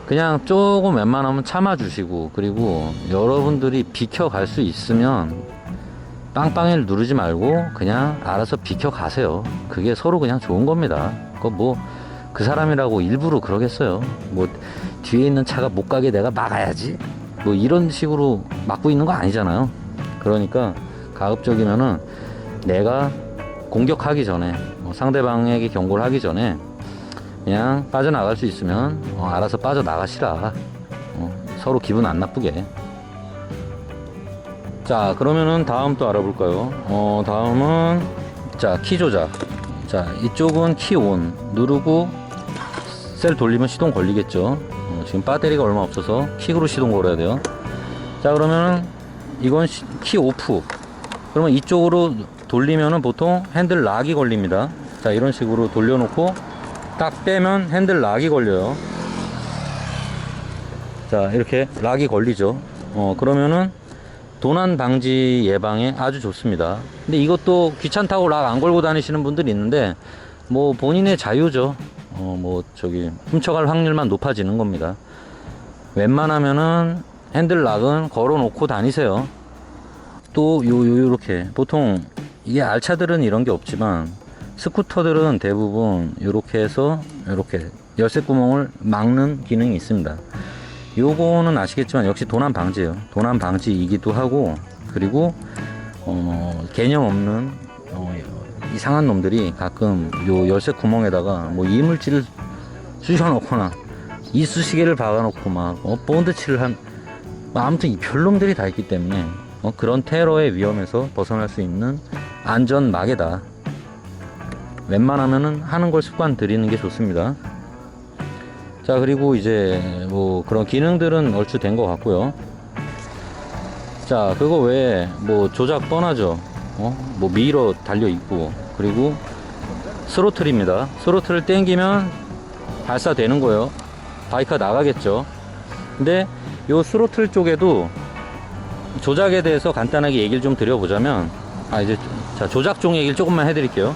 B: 그냥 조금 웬만하면 참아주시고, 그리고 여러분들이 비켜갈 수 있으면 빵빵이를 누르지 말고 그냥 알아서 비켜가세요. 그게 서로 그냥 좋은 겁니다. 그 사람이라고 일부러 그러겠어요. 뭐 뒤에 있는 차가 못 가게 내가 막아야지 뭐 이런 식으로 막고 있는 거 아니잖아요. 그러니까 가급적이면은 내가 공격하기 전에 상대방에게 경고를 하기 전에 그냥 빠져나갈 수 있으면 알아서 빠져나가시라. 서로 기분 안 나쁘게. 자, 그러면은 다음 또 알아볼까요? 다음은 자, 키 조작. 자, 이쪽은 키 온 누르고 셀 돌리면 시동 걸리겠죠. 지금 배터리가 얼마 없어서 킥으로 시동 걸어야 돼요. 자, 그러면은 이건 키 오프. 그러면 이쪽으로 돌리면은 보통 핸들 락이 걸립니다. 자, 이런 식으로 돌려놓고 딱 빼면 핸들 락이 걸려요. 자, 이렇게 락이 걸리죠. 그러면은 도난 방지 예방에 아주 좋습니다. 근데 이것도 귀찮다고 락 안 걸고 다니시는 분들이 있는데 뭐 본인의 자유죠. 뭐 저기 훔쳐갈 확률만 높아지는 겁니다. 웬만하면은 핸들 락은 걸어 놓고 다니세요. 또 요렇게 보통 이게 알차들은 이런 게 없지만 스쿠터들은 대부분 요렇게 해서 요렇게 열쇠 구멍을 막는 기능이 있습니다. 요거는 아시겠지만 역시 도난 방지예요. 도난 방지이기도 하고, 그리고 개념 없는 이상한 놈들이 가끔 요 열쇠 구멍에다가 뭐 이물질을 쑤셔 넣거나 이쑤시개를 박아 놓고 막 본드 칠을 아무튼 이 별놈들이 다 있기 때문에 그런 테러의 위험에서 벗어날 수 있는 안전마개다. 웬만하면은 하는 걸 습관 들이는 게 좋습니다. 자, 그리고 이제 뭐 그런 기능들은 얼추 된 것 같고요. 자, 그거 외에 뭐 조작 뻔하죠. 뭐 미러 달려 있고, 그리고 스로틀입니다. 스로틀을 땡기면 발사되는 거예요. 바이크가 나가겠죠. 근데 요 스로틀 쪽에도 조작에 대해서 간단하게 얘기를 좀 드려보자면, 이제 자, 조작종 얘기를 조금만 해드릴게요.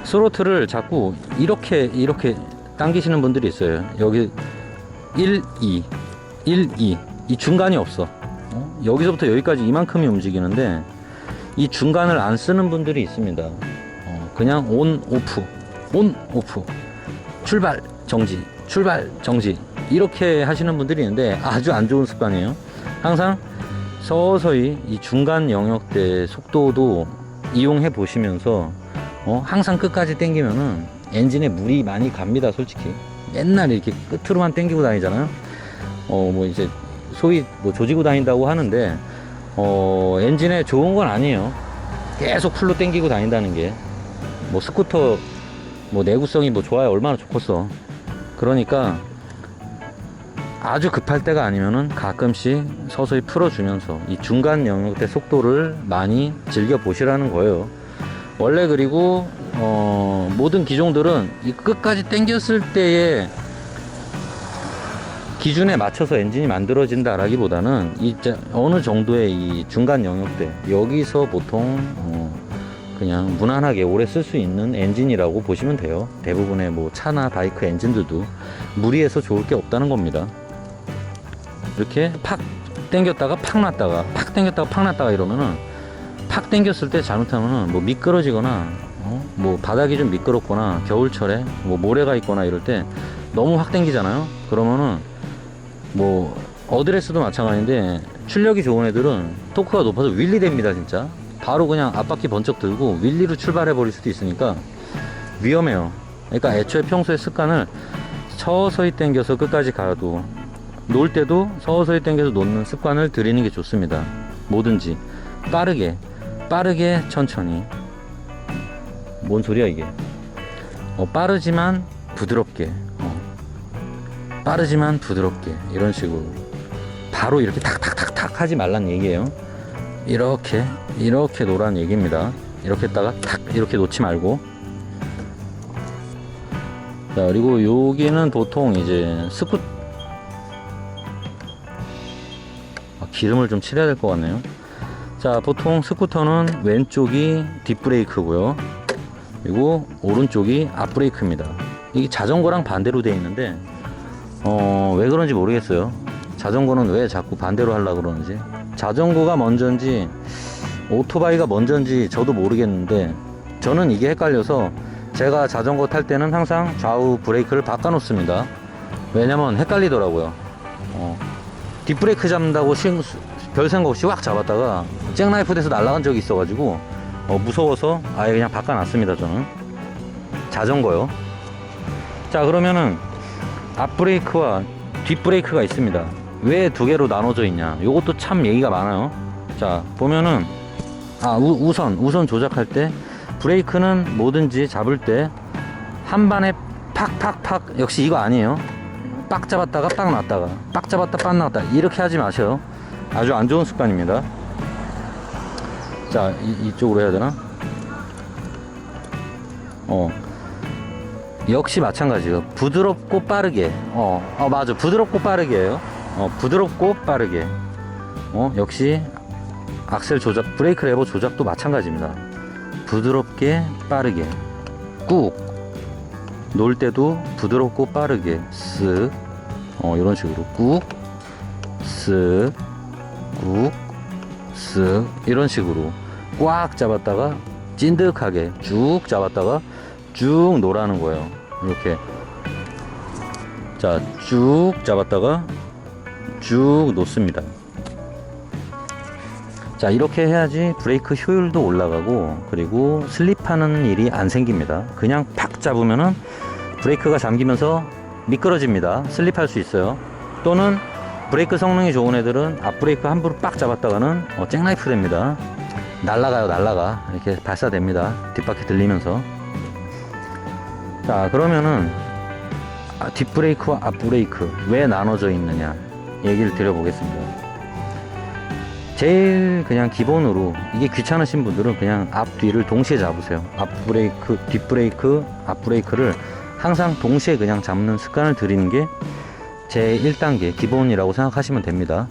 B: 스로틀을 자꾸 이렇게 당기시는 분들이 있어요. 여기 1, 2 이 중간이 없어. 여기서부터 여기까지 이만큼이 움직이는데 이 중간을 안 쓰는 분들이 있습니다. 그냥 온 오프 출발 정지 이렇게 하시는 분들이 있는데 아주 안 좋은 습관이에요. 항상 서서히 이 중간 영역대 속도도 이용해 보시면서 항상 끝까지 당기면은 엔진에 물이 많이 갑니다. 솔직히 맨날 이렇게 끝으로만 당기고 다니잖아요. 뭐 이제 소위 뭐 조지고 다닌다고 하는데 엔진에 좋은 건 아니에요. 계속 풀로 당기고 다닌다는 게 뭐 스쿠터 뭐 내구성이 뭐 좋아야 얼마나 좋겠어. 그러니까 아주 급할 때가 아니면은 가끔씩 서서히 풀어주면서 이 중간 영역대 속도를 많이 즐겨 보시라는 거예요. 원래 그리고 모든 기종들은 이 끝까지 당겼을 때의 기준에 맞춰서 엔진이 만들어진다라기보다는 어느 정도의 이 중간 영역대 여기서 보통 그냥 무난하게 오래 쓸 수 있는 엔진이라고 보시면 돼요. 대부분의 뭐 차나 바이크 엔진들도 무리해서 좋을 게 없다는 겁니다. 이렇게 팍 당겼다가 팍 놨다가 팍 당겼다가 팍 놨다가 이러면은 팍 당겼을 때 잘못하면은 뭐 미끄러지거나 뭐 바닥이 좀 미끄럽거나 겨울철에 뭐 모래가 있거나 이럴 때 너무 확 당기잖아요. 그러면은 뭐 어드레스도 마찬가지인데 출력이 좋은 애들은 토크가 높아서 윌리 됩니다. 진짜 바로 그냥 앞바퀴 번쩍 들고 윌리로 출발해 버릴 수도 있으니까 위험해요. 그러니까 애초에 평소에 습관을 서서히 당겨서 끝까지 가도 놓을 때도 서서히 당겨서 놓는 습관을 들이는 게 좋습니다. 뭐든지 빠르게 천천히. 뭔 소리야 이게. 빠르지만 부드럽게 빠르지만 부드럽게 이런 식으로 바로 이렇게 탁탁탁탁 하지 말란 얘기예요. 이렇게 놓으란 얘기입니다. 이렇게 했다가 탁 이렇게 놓지 말고. 자, 그리고 여기는 보통 이제 기름을 좀 칠해야 될 것 같네요. 자, 보통 스쿠터는 왼쪽이 뒷브레이크고요. 그리고 오른쪽이 앞브레이크입니다. 이게 자전거랑 반대로 되어 있는데 왜 그런지 모르겠어요. 자전거는 왜 자꾸 반대로 하려고 그러는지. 자전거가 먼저인지 오토바이가 먼저인지 저도 모르겠는데 저는 이게 헷갈려서 제가 자전거 탈 때는 항상 좌우 브레이크를 바꿔 놓습니다. 왜냐면 헷갈리더라고요. 뒷브레이크 잡는다고 별 생각 없이 확 잡았다가 잭나이프 돼서 날아간 적이 있어가지고 무서워서 아예 그냥 바꿔놨습니다. 저는 자전거요. 자, 그러면은 앞브레이크와 뒷브레이크가 있습니다. 왜 두 개로 나눠져 있냐, 요것도 참 얘기가 많아요. 자, 보면은 우선 조작할 때 브레이크는 뭐든지 잡을 때 한 반에 팍팍팍, 역시 이거 아니에요. 빡 잡았다가 빡 놨다가 빡 잡았다 빡 놨다 이렇게 하지 마세요. 아주 안 좋은 습관입니다. 자, 이쪽으로 해야 되나? 역시 마찬가지예요. 부드럽고 빠르게. 맞아. 부드럽고 빠르게예요. 부드럽고 빠르게. 역시 악셀 조작, 브레이크 레버 조작도 마찬가지입니다. 부드럽게 빠르게. 꾹. 놓을 때도 부드럽고 빠르게. 쓱. 이런 식으로 꾹. 쓱. 꾹. 쓱. 이런 식으로 꽉 잡았다가 찐득하게 쭉 잡았다가 쭉 놓으라는 거예요. 이렇게. 자, 쭉 잡았다가 쭉 놓습니다. 자, 이렇게 해야지 브레이크 효율도 올라가고 그리고 슬립하는 일이 안 생깁니다. 그냥 팍 잡으면은 브레이크가 잠기면서 미끄러집니다. 슬립할 수 있어요. 또는 브레이크 성능이 좋은 애들은 앞브레이크 함부로 빡 잡았다가는 잭나이프 됩니다. 날라가요, 날라가. 이렇게 발사됩니다. 뒷바퀴 들리면서. 자, 그러면은 뒷브레이크와 앞브레이크 왜 나눠져 있느냐 얘기를 드려보겠습니다. 제일 그냥 기본으로, 이게 귀찮으신 분들은 그냥 앞뒤를 동시에 잡으세요. 앞브레이크, 뒷브레이크, 앞브레이크를 항상 동시에 그냥 잡는 습관을 들이는 게 제 1단계 기본이라고 생각하시면 됩니다.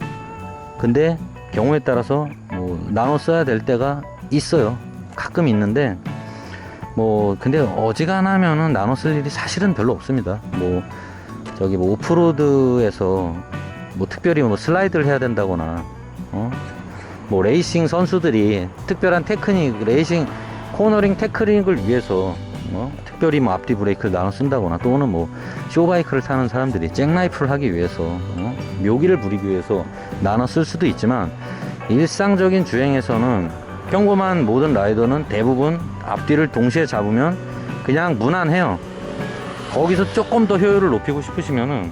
B: 근데 경우에 따라서 뭐 나눠 써야 될 때가 있어요. 가끔 있는데 근데 어지간하면은 나눠 쓸 일이 사실은 별로 없습니다. 저기 오프로드에서 특별히 슬라이드를 해야 된다거나 레이싱 선수들이 특별한 테크닉, 레이싱 코너링 테크닉을 위해서 특별히 앞뒤 브레이크를 나눠 쓴다거나, 또는 쇼바이크를 타는 사람들이 잭나이프를 하기 위해서 묘기를 부리기 위해서 나눠 쓸 수도 있지만, 일상적인 주행에서는 평범한 모든 라이더는 대부분 앞뒤를 동시에 잡으면 그냥 무난해요. 거기서 조금 더 효율을 높이고 싶으시면은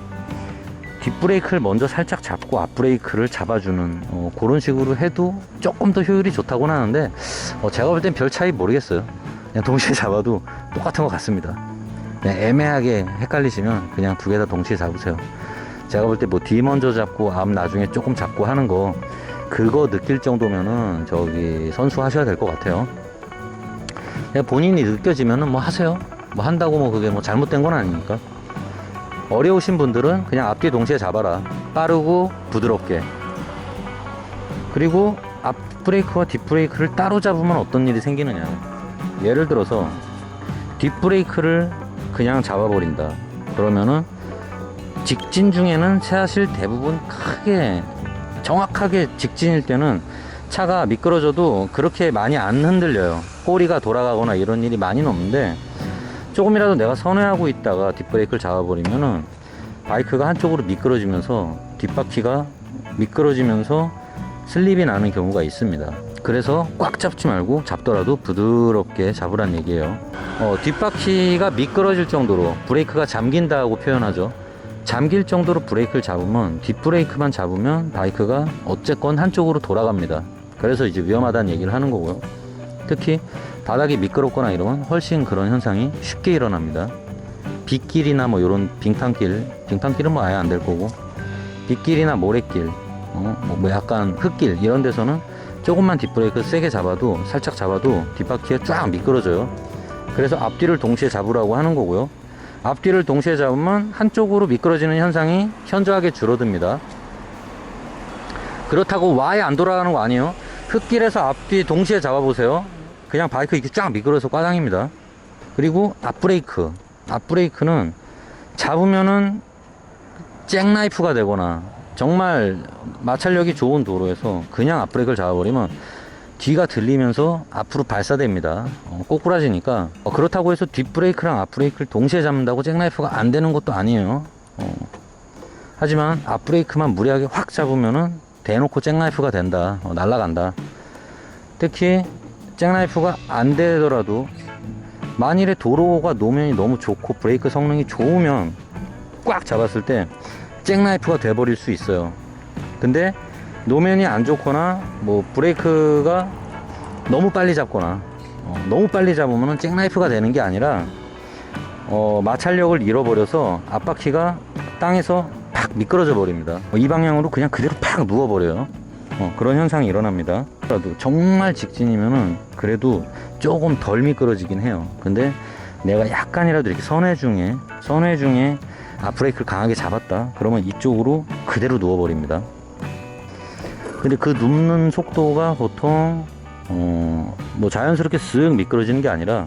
B: 뒷브레이크를 먼저 살짝 잡고 앞브레이크를 잡아주는 그런 식으로 해도 조금 더 효율이 좋다고는 하는데, 제가 볼 땐 별 차이 모르겠어요. 그냥 동시에 잡아도 똑같은 것 같습니다. 그냥 애매하게 헷갈리시면 그냥 두 개 다 동시에 잡으세요. 제가 볼 때 뒤 먼저 잡고 앞 나중에 조금 잡고 하는 거, 그거 느낄 정도면은 선수 하셔야 될 것 같아요. 그냥 본인이 느껴지면은 하세요. 한다고 그게 잘못된 건 아니니까. 어려우신 분들은 그냥 앞뒤 동시에 잡아라. 빠르고 부드럽게. 그리고 앞브레이크와 뒷브레이크를 따로 잡으면 어떤 일이 생기느냐. 예를 들어서 뒷브레이크를 그냥 잡아버린다. 그러면은 직진 중에는 사실 대부분 크게 정확하게 직진일 때는 차가 미끄러져도 그렇게 많이 안 흔들려요. 꼬리가 돌아가거나 이런 일이 많이는 없는데, 조금이라도 내가 선회하고 있다가 뒷브레이크를 잡아버리면은 바이크가 한쪽으로 미끄러지면서 뒷바퀴가 미끄러지면서 슬립이 나는 경우가 있습니다. 그래서 꽉 잡지 말고 잡더라도 부드럽게 잡으란 얘기예요. 뒷바퀴가 미끄러질 정도로 브레이크가 잠긴다고 표현하죠. 잠길 정도로 브레이크를 잡으면, 뒷브레이크만 잡으면 바이크가 어쨌건 한쪽으로 돌아갑니다. 그래서 이제 위험하다는 얘기를 하는 거고요. 특히 바닥이 미끄럽거나 이러면 훨씬 그런 현상이 쉽게 일어납니다. 빗길이나 이런 빙판길은 아예 안 될 거고, 빗길이나 모래길, 약간 흙길 이런 데서는 조금만 뒷브레이크 세게 잡아도, 살짝 잡아도 뒷바퀴가 쫙 미끄러져요. 그래서 앞뒤를 동시에 잡으라고 하는 거고요. 앞뒤를 동시에 잡으면 한쪽으로 미끄러지는 현상이 현저하게 줄어듭니다. 그렇다고 아예 안 돌아가는 거 아니에요. 흙길에서 앞뒤 동시에 잡아보세요. 그냥 바이크 이렇게 쫙 미끄러져서 꽈당입니다. 그리고 앞브레이크는 잡으면은 잭나이프가 되거나, 정말 마찰력이 좋은 도로에서 그냥 앞브레이크를 잡아버리면 뒤가 들리면서 앞으로 발사됩니다. 꼬꾸라지니까. 그렇다고 해서 뒷브레이크랑 앞브레이크를 동시에 잡는다고 잭나이프가 안 되는 것도 아니에요. 하지만 앞브레이크만 무리하게 확 잡으면은 대놓고 잭나이프가 된다. 날아간다. 특히 잭나이프가 안 되더라도 만일에 도로가 노면이 너무 좋고 브레이크 성능이 좋으면 꽉 잡았을 때 잭나이프가 돼버릴 수 있어요. 근데 노면이 안 좋거나 브레이크가 너무 빨리 잡거나 너무 빨리 잡으면 잭나이프가 되는 게 아니라 마찰력을 잃어버려서 앞바퀴가 땅에서 팍 미끄러져 버립니다. 이 방향으로 그냥 그대로 팍 누워버려요. 그런 현상이 일어납니다. 정말 직진이면은 그래도 조금 덜 미끄러지긴 해요. 근데 내가 약간이라도 이렇게 선회 중에 브레이크를 강하게 잡았다 그러면 이쪽으로 그대로 누워버립니다. 근데 그 눕는 속도가 보통 자연스럽게 쓱 미끄러지는 게 아니라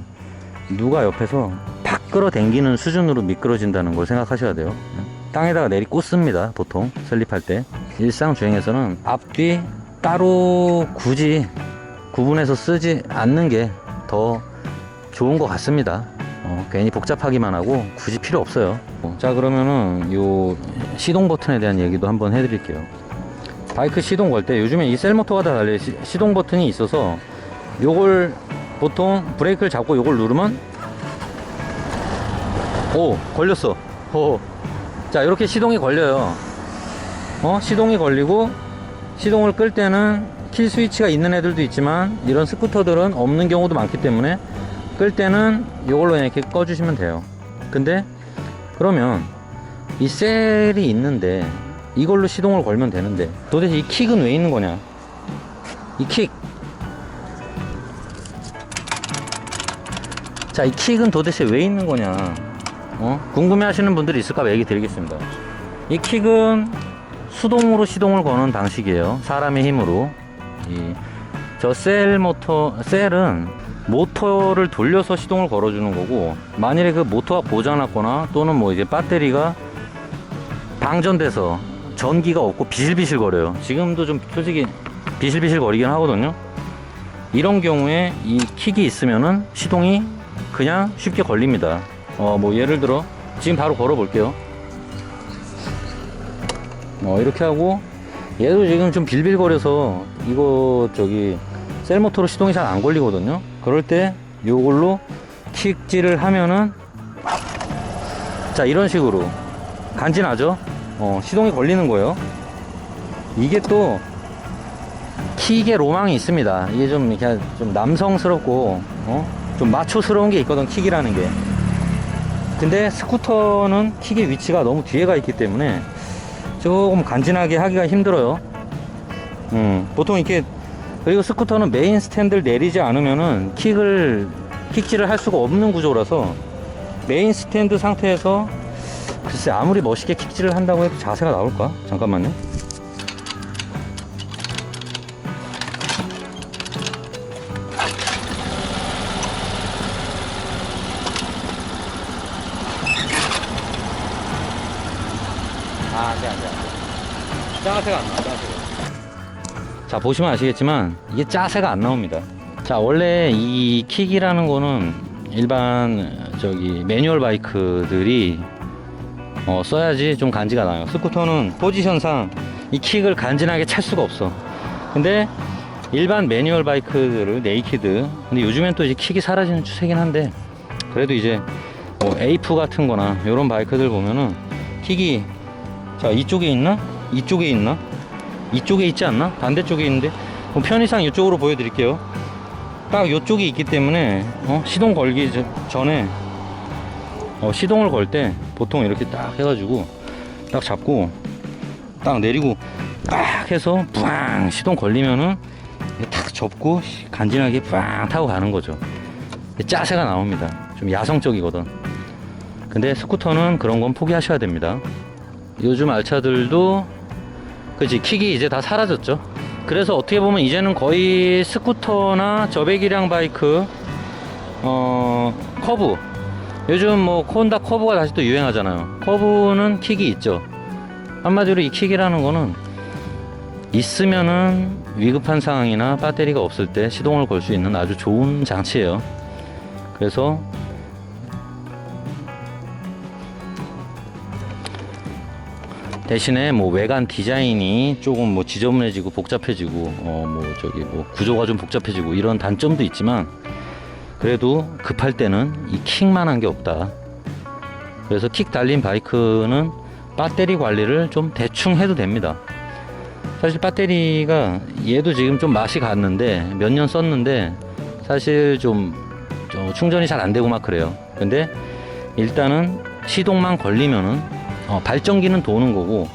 B: 누가 옆에서 팍 끌어당기는 수준으로 미끄러진다는 걸 생각하셔야 돼요. 땅에다가 내리 꽂습니다. 보통 슬립할 때. 일상 주행에서는 앞뒤 따로 굳이 구분해서 쓰지 않는 게 더 좋은 것 같습니다. 괜히 복잡하기만 하고 굳이 필요 없어요. 자, 그러면은 요 시동 버튼에 대한 얘기도 한번 해드릴게요. 바이크 시동 걸 때 요즘에 이 셀모터가 다 달려 시동 버튼이 있어서, 요걸 보통 브레이크를 잡고 요걸 누르면 걸렸어. 자, 이렇게 시동이 걸려요. 시동이 걸리고 시동을 끌 때는 킬 스위치가 있는 애들도 있지만 이런 스쿠터들은 없는 경우도 많기 때문에 끌 때는 이걸로 이렇게 꺼주시면 돼요. 근데 그러면 이 셀이 있는데 이걸로 시동을 걸면 되는데 도대체 이 킥은 왜 있는 거냐? 이 킥. 자, 이 킥은 도대체 왜 있는 거냐? 궁금해 하시는 분들이 있을까 봐 얘기 드리겠습니다. 이 킥은 수동으로 시동을 거는 방식이에요. 사람의 힘으로. 저 셀은 모터를 돌려서 시동을 걸어주는 거고, 만일에 그 모터가 고장났거나 또는 뭐 이제 배터리가 방전돼서 전기가 없고 비실비실 거려요. 지금도 좀 솔직히 비실비실 거리긴 하거든요. 이런 경우에 이 킥이 있으면은 시동이 그냥 쉽게 걸립니다. 뭐 예를 들어 지금 바로 걸어 볼게요. 이렇게 하고 얘도 지금 좀 빌빌거려서 이거 셀 모터로 시동이 잘 안 걸리거든요. 그럴 때 요걸로 킥질을 하면은 자, 이런 식으로 간지나죠? 시동이 걸리는 거예요. 이게 또 킥의 로망이 있습니다. 이게 좀 이렇게 좀 남성스럽고 좀 마초스러운 게 있거든, 킥이라는 게. 근데 스쿠터는 킥의 위치가 너무 뒤에가 있기 때문에 조금 간지나게 하기가 힘들어요. 보통 이렇게, 그리고 스쿠터는 메인 스탠드를 내리지 않으면은 킥질을 할 수가 없는 구조라서 메인 스탠드 상태에서 글쎄 아무리 멋있게 킥질을 한다고 해도 자세가 나올까? 잠깐만요. 안 돼. 짜세가 안 나와, 짜세가. 자, 보시면 아시겠지만 이게 짜세가 안 나옵니다. 자, 원래 이 킥이라는 거는 일반 매뉴얼 바이크들이 써야지 좀 간지가 나요. 스쿠터는 포지션상 이 킥을 간지나게 찰 수가 없어. 근데 일반 매뉴얼 바이크들을 네이키드, 근데 요즘엔 또 이제 킥이 사라지는 추세긴 한데, 그래도 이제 뭐 에이프 같은 거나 요런 바이크들 보면은 킥이, 자, 이쪽에 있나? 이쪽에 있나? 이쪽에 있지 않나? 반대쪽에 있는데, 편의상 이쪽으로 보여드릴게요. 딱 이쪽에 있기 때문에 시동 걸기 전에 시동을 걸 때 보통 이렇게 딱 해가지고 딱 잡고 딱 내리고 딱 해서 뿌앙 시동 걸리면은 탁 접고 간지나게 뿌앙 타고 가는 거죠. 짜세가 나옵니다. 좀 야성적이거든. 근데 스쿠터는 그런 건 포기하셔야 됩니다. 요즘 알차들도 그치, 킥이 이제 다 사라졌죠. 그래서 어떻게 보면 이제는 거의 스쿠터나 저배기량 바이크, 커브, 요즘 뭐 혼다 커브가 다시 또 유행하잖아요. 커브는 킥이 있죠. 한마디로 이 킥이라는 거는 있으면은 위급한 상황이나 배터리가 없을 때 시동을 걸 수 있는 아주 좋은 장치예요. 그래서 대신에 뭐 외관 디자인이 조금 뭐 지저분해지고 복잡해지고 뭐 구조가 좀 복잡해지고 이런 단점도 있지만, 그래도 급할 때는 이 킥만한 게 없다. 그래서 킥 달린 바이크는 배터리 관리를 좀 대충 해도 됩니다. 사실 배터리가 얘도 지금 좀 맛이 갔는데 몇 년 썼는데 사실 좀 충전이 잘 안 되고 막 그래요. 근데 일단은 시동만 걸리면은 발전기는 도는 거고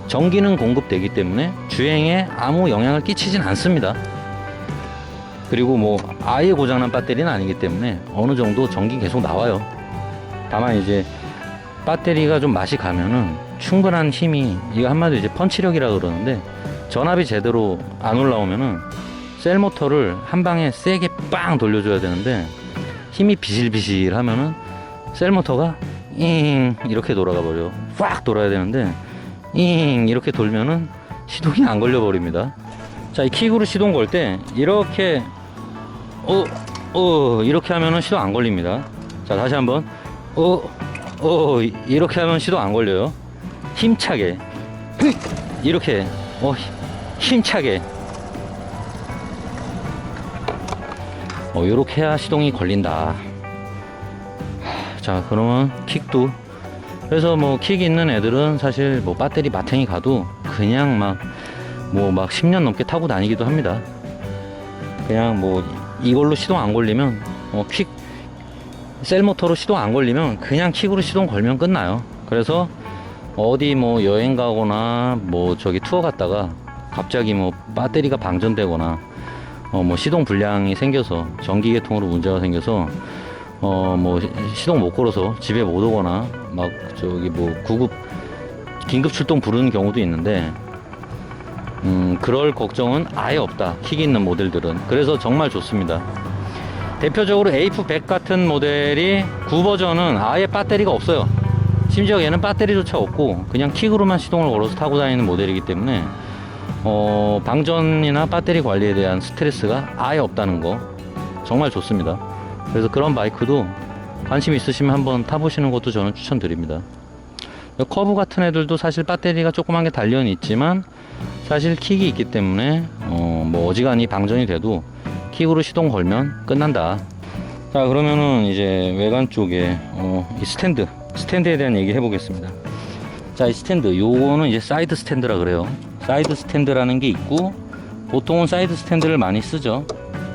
B: 전기는 공급되기 때문에 주행에 아무 영향을 끼치진 않습니다. 그리고 뭐 아예 고장난 배터리는 아니기 때문에 어느 정도 전기 계속 나와요. 다만 이제 배터리가 좀 맛이 가면은 충분한 힘이, 이거 한마디로 이제 펀치력이라 그러는데, 전압이 제대로 안 올라오면은 셀 모터를 한 방에 세게 빵 돌려줘야 되는데 힘이 비실비실 하면은 셀 모터가 잉 이렇게 돌아가 버려. 팍 돌아야 되는데 잉 이렇게 돌면은 시동이 안 걸려 버립니다. 자, 이 킥으로 시동 걸 때 이렇게 이렇게 하면은 시동 안 걸립니다. 자, 다시 한번 이렇게 하면 시동 안 걸려요. 힘차게 이렇게 힘차게 이렇게 해야 시동이 걸린다. 자, 그러면 킥도, 그래서 뭐 킥 있는 애들은 사실 뭐 배터리 마탱이 가도 그냥 막 10년 넘게 타고 다니기도 합니다. 그냥 이걸로 시동 안 걸리면 퀵 셀모터로 시동 안 걸리면 그냥 킥으로 시동 걸면 끝나요. 그래서 어디 여행 가거나 저기 투어 갔다가 갑자기 배터리가 방전되거나 시동 불량이 생겨서 전기계통으로 문제가 생겨서 시동 못 걸어서 집에 못 오거나 구급 긴급 출동 부르는 경우도 있는데 그럴 걱정은 아예 없다, 킥 있는 모델들은. 그래서 정말 좋습니다. 대표적으로 AF100 같은 모델이 9버전은 아예 배터리가 없어요. 심지어 얘는 배터리조차 없고 그냥 킥으로만 시동을 걸어서 타고 다니는 모델이기 때문에 방전이나 배터리 관리에 대한 스트레스가 아예 없다는 거 정말 좋습니다. 그래서 그런 바이크도 관심 있으시면 한번 타보시는 것도 저는 추천드립니다. 커브 같은 애들도 사실 배터리가 조그만 게 단련이 있지만 사실 킥이 있기 때문에 어지간히 방전이 돼도 킥으로 시동 걸면 끝난다. 자, 그러면은 이제 외관 쪽에 이 스탠드에 대한 얘기 해보겠습니다. 자, 이 스탠드 요거는 이제 사이드 스탠드라 그래요. 사이드 스탠드라는 게 있고 보통은 사이드 스탠드를 많이 쓰죠.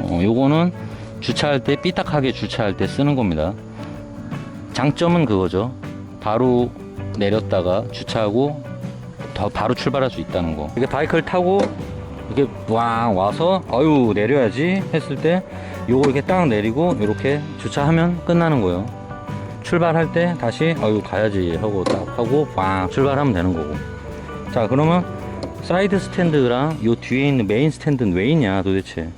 B: 요거는 주차할 때 삐딱하게 주차할 때 쓰는 겁니다. 장점은 그거죠. 바로 내렸다가 주차하고 바로 출발할 수 있다는 거. 이게 바이크를 타고 이렇게 왕 와서 아유 내려야지 했을 때 요거 이렇게 딱 내리고 이렇게 주차하면 끝나는 거예요. 출발할 때 다시 아유 가야지 하고 딱 하고 왕 출발하면 되는 거고. 자, 그러면 사이드 스탠드랑 요 뒤에 있는 메인 스탠드는 왜 있냐 도대체.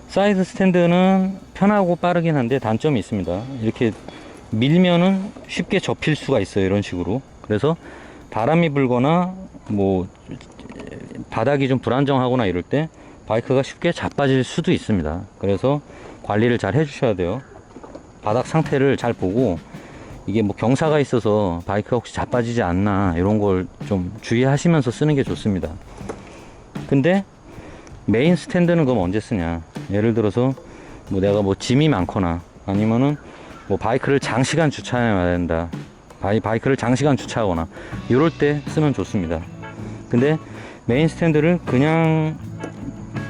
B: 사이드 스탠드는 편하고 빠르긴 한데 단점이 있습니다. 이렇게 밀면은 쉽게 접힐 수가 있어요, 이런 식으로. 그래서 바람이 불거나 바닥이 좀 불안정하거나 이럴 때 바이크가 쉽게 자빠질 수도 있습니다. 그래서 관리를 잘 해주셔야 돼요. 바닥 상태를 잘 보고 이게 경사가 있어서 바이크가 혹시 자빠지지 않나 이런 걸 좀 주의하시면서 쓰는 게 좋습니다. 근데 메인 스탠드는 그럼 언제 쓰냐. 예를 들어서 내가 짐이 많거나 아니면은 바이크를 장시간 주차해야 된다. 바이크를 장시간 주차하거나 이럴 때 쓰면 좋습니다. 근데 메인 스탠드를 그냥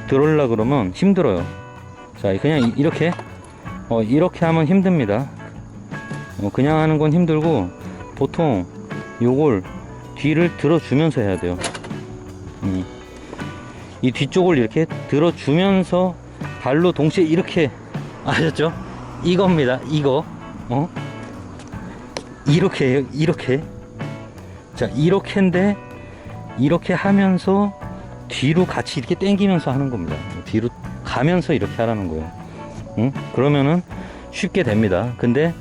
B: 들으려 그러면 힘들어요. 자, 그냥 이렇게 하면 힘듭니다. 그냥 하는 건 힘들고 보통 요걸 뒤를 들어주면서 해야 돼요. 이 뒤쪽을 이렇게 들어주면서 발로 동시에 이렇게 아셨죠? 이겁니다. 이거 이렇게 해요. 이렇게. 자, 이렇게인데 이렇게 하면서 뒤로 같이 이렇게 당기면서 하는 겁니다. 뒤로 가면서 이렇게 하라는 거예요. 그러면은 쉽게 됩니다. 근데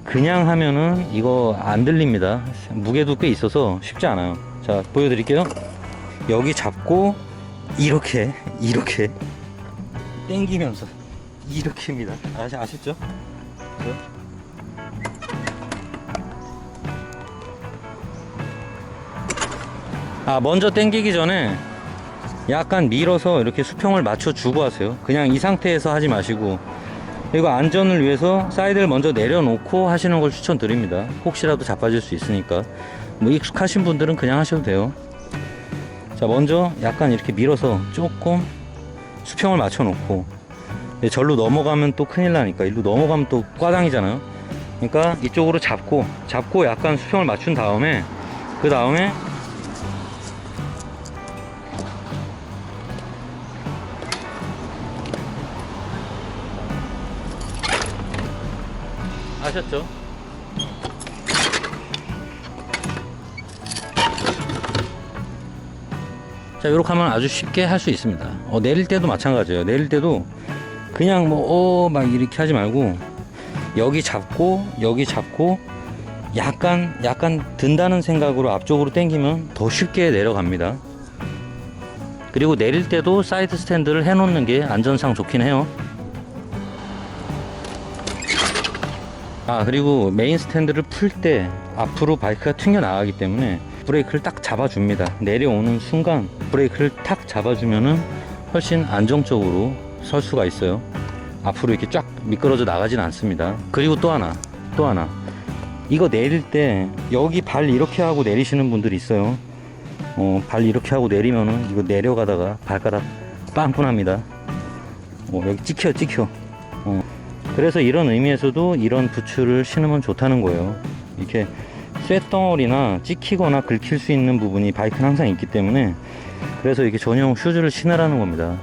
B: 그냥 하면은 이거 안 들립니다. 무게도 꽤 있어서 쉽지 않아요. 자, 보여드릴게요. 여기 잡고 이렇게 당기면서 이렇게입니다. 아셨죠? 먼저 당기기 전에 약간 밀어서 이렇게 수평을 맞춰주고 하세요. 그냥 이 상태에서 하지 마시고. 그리고 안전을 위해서 사이드를 먼저 내려놓고 하시는 걸 추천드립니다. 혹시라도 자빠질 수 있으니까. 익숙하신 분들은 그냥 하셔도 돼요. 자, 먼저 약간 이렇게 밀어서 조금 수평을 맞춰놓고. 절로 넘어가면 또 큰일 나니까. 일로 넘어가면 또 꽈당이잖아요. 그러니까 이쪽으로 잡고 약간 수평을 맞춘 다음에 그 다음에 아셨죠? 자, 이렇게 하면 아주 쉽게 할 수 있습니다. 내릴 때도 마찬가지예요. 내릴 때도 그냥 막 이렇게 하지 말고 여기 잡고 약간 든다는 생각으로 앞쪽으로 당기면 더 쉽게 내려갑니다. 그리고 내릴 때도 사이드 스탠드를 해놓는 게 안전상 좋긴 해요. 그리고 메인 스탠드를 풀 때 앞으로 바이크가 튕겨 나가기 때문에 브레이크를 딱 잡아줍니다. 내려오는 순간 브레이크를 탁 잡아주면은 훨씬 안정적으로 설 수가 있어요. 앞으로 이렇게 쫙 미끄러져 나가진 않습니다. 그리고 또 하나 이거 내릴 때 여기 발 이렇게 하고 내리시는 분들이 있어요. 발 이렇게 하고 내리면은 이거 내려가다가 발가락 빵꾸납니다. 여기 찍혀. 그래서 이런 의미에서도 이런 부츠를 신으면 좋다는 거예요. 이렇게 쇳덩어리나 찍히거나 긁힐 수 있는 부분이 바이크는 항상 있기 때문에, 그래서 이렇게 전용 슈즈를 신으라는 겁니다.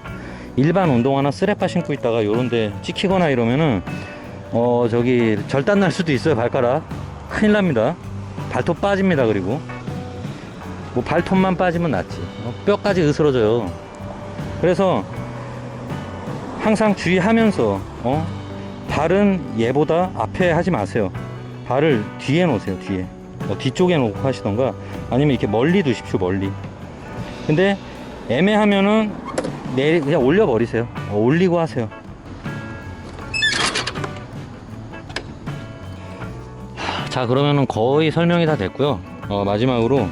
B: 일반 운동화나 쓰레빠 신고 있다가 요런데 찍히거나 이러면은 저기 절단 날 수도 있어요. 발가락 큰일 납니다. 발톱 빠집니다. 그리고 뭐 발톱만 빠지면 낫지 뼈까지 으스러져요. 그래서 항상 주의하면서 발은 얘보다 앞에 하지 마세요. 발을 뒤에 놓으세요. 뒤쪽에 놓고 하시던가 아니면 이렇게 멀리 두십시오. 멀리. 근데 애매하면은 그냥 올려버리세요. 올리고 하세요. 자, 그러면은 거의 설명이 다 됐고요. 마지막으로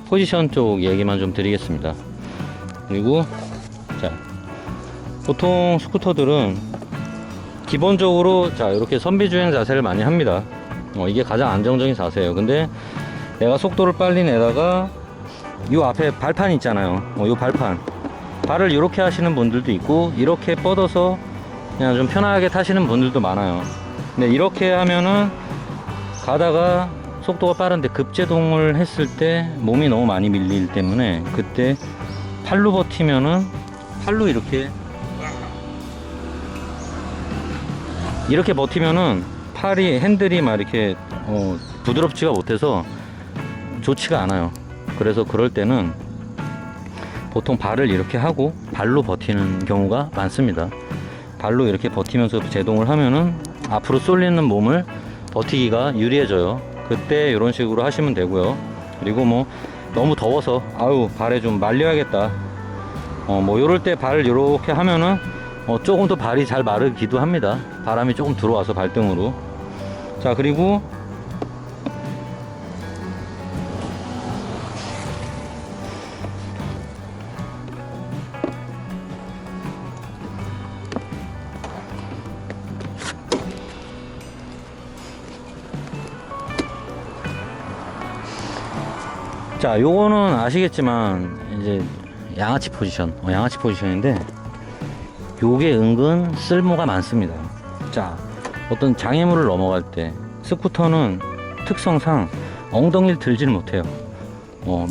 B: 포지션 쪽 얘기만 좀 드리겠습니다. 그리고 자, 보통 스쿠터들은 기본적으로 자 이렇게 선비주행 자세를 많이 합니다. 이게 가장 안정적인 자세예요. 근데 내가 속도를 빨리 내다가 이 앞에 발판 있잖아요. 이 발을 이렇게 하시는 분들도 있고 이렇게 뻗어서 그냥 좀 편하게 타시는 분들도 많아요. 근데 이렇게 하면은 가다가 속도가 빠른데 급제동을 했을 때 몸이 너무 많이 밀리기 때문에 그때 팔로 버티면은 팔로 이렇게 버티면은 팔이 핸들이 막 이렇게 부드럽지가 못해서 좋지가 않아요. 그래서 그럴 때는 보통 발을 이렇게 하고 발로 버티는 경우가 많습니다. 발로 이렇게 버티면서 제동을 하면은 앞으로 쏠리는 몸을 버티기가 유리해져요. 그때 이런 식으로 하시면 되고요. 그리고 뭐 너무 더워서 아유 발에 좀 말려야겠다 뭐 요럴 때 발을 이렇게 하면은 조금 더 발이 잘 마르기도 합니다. 바람이 조금 들어와서 발등으로. 자, 그리고 자, 요거는 아시겠지만 이제 양아치 포지션인데 요게 은근 쓸모가 많습니다. 자, 어떤 장애물을 넘어갈 때 스쿠터는 특성상 엉덩이를 들질 못해요.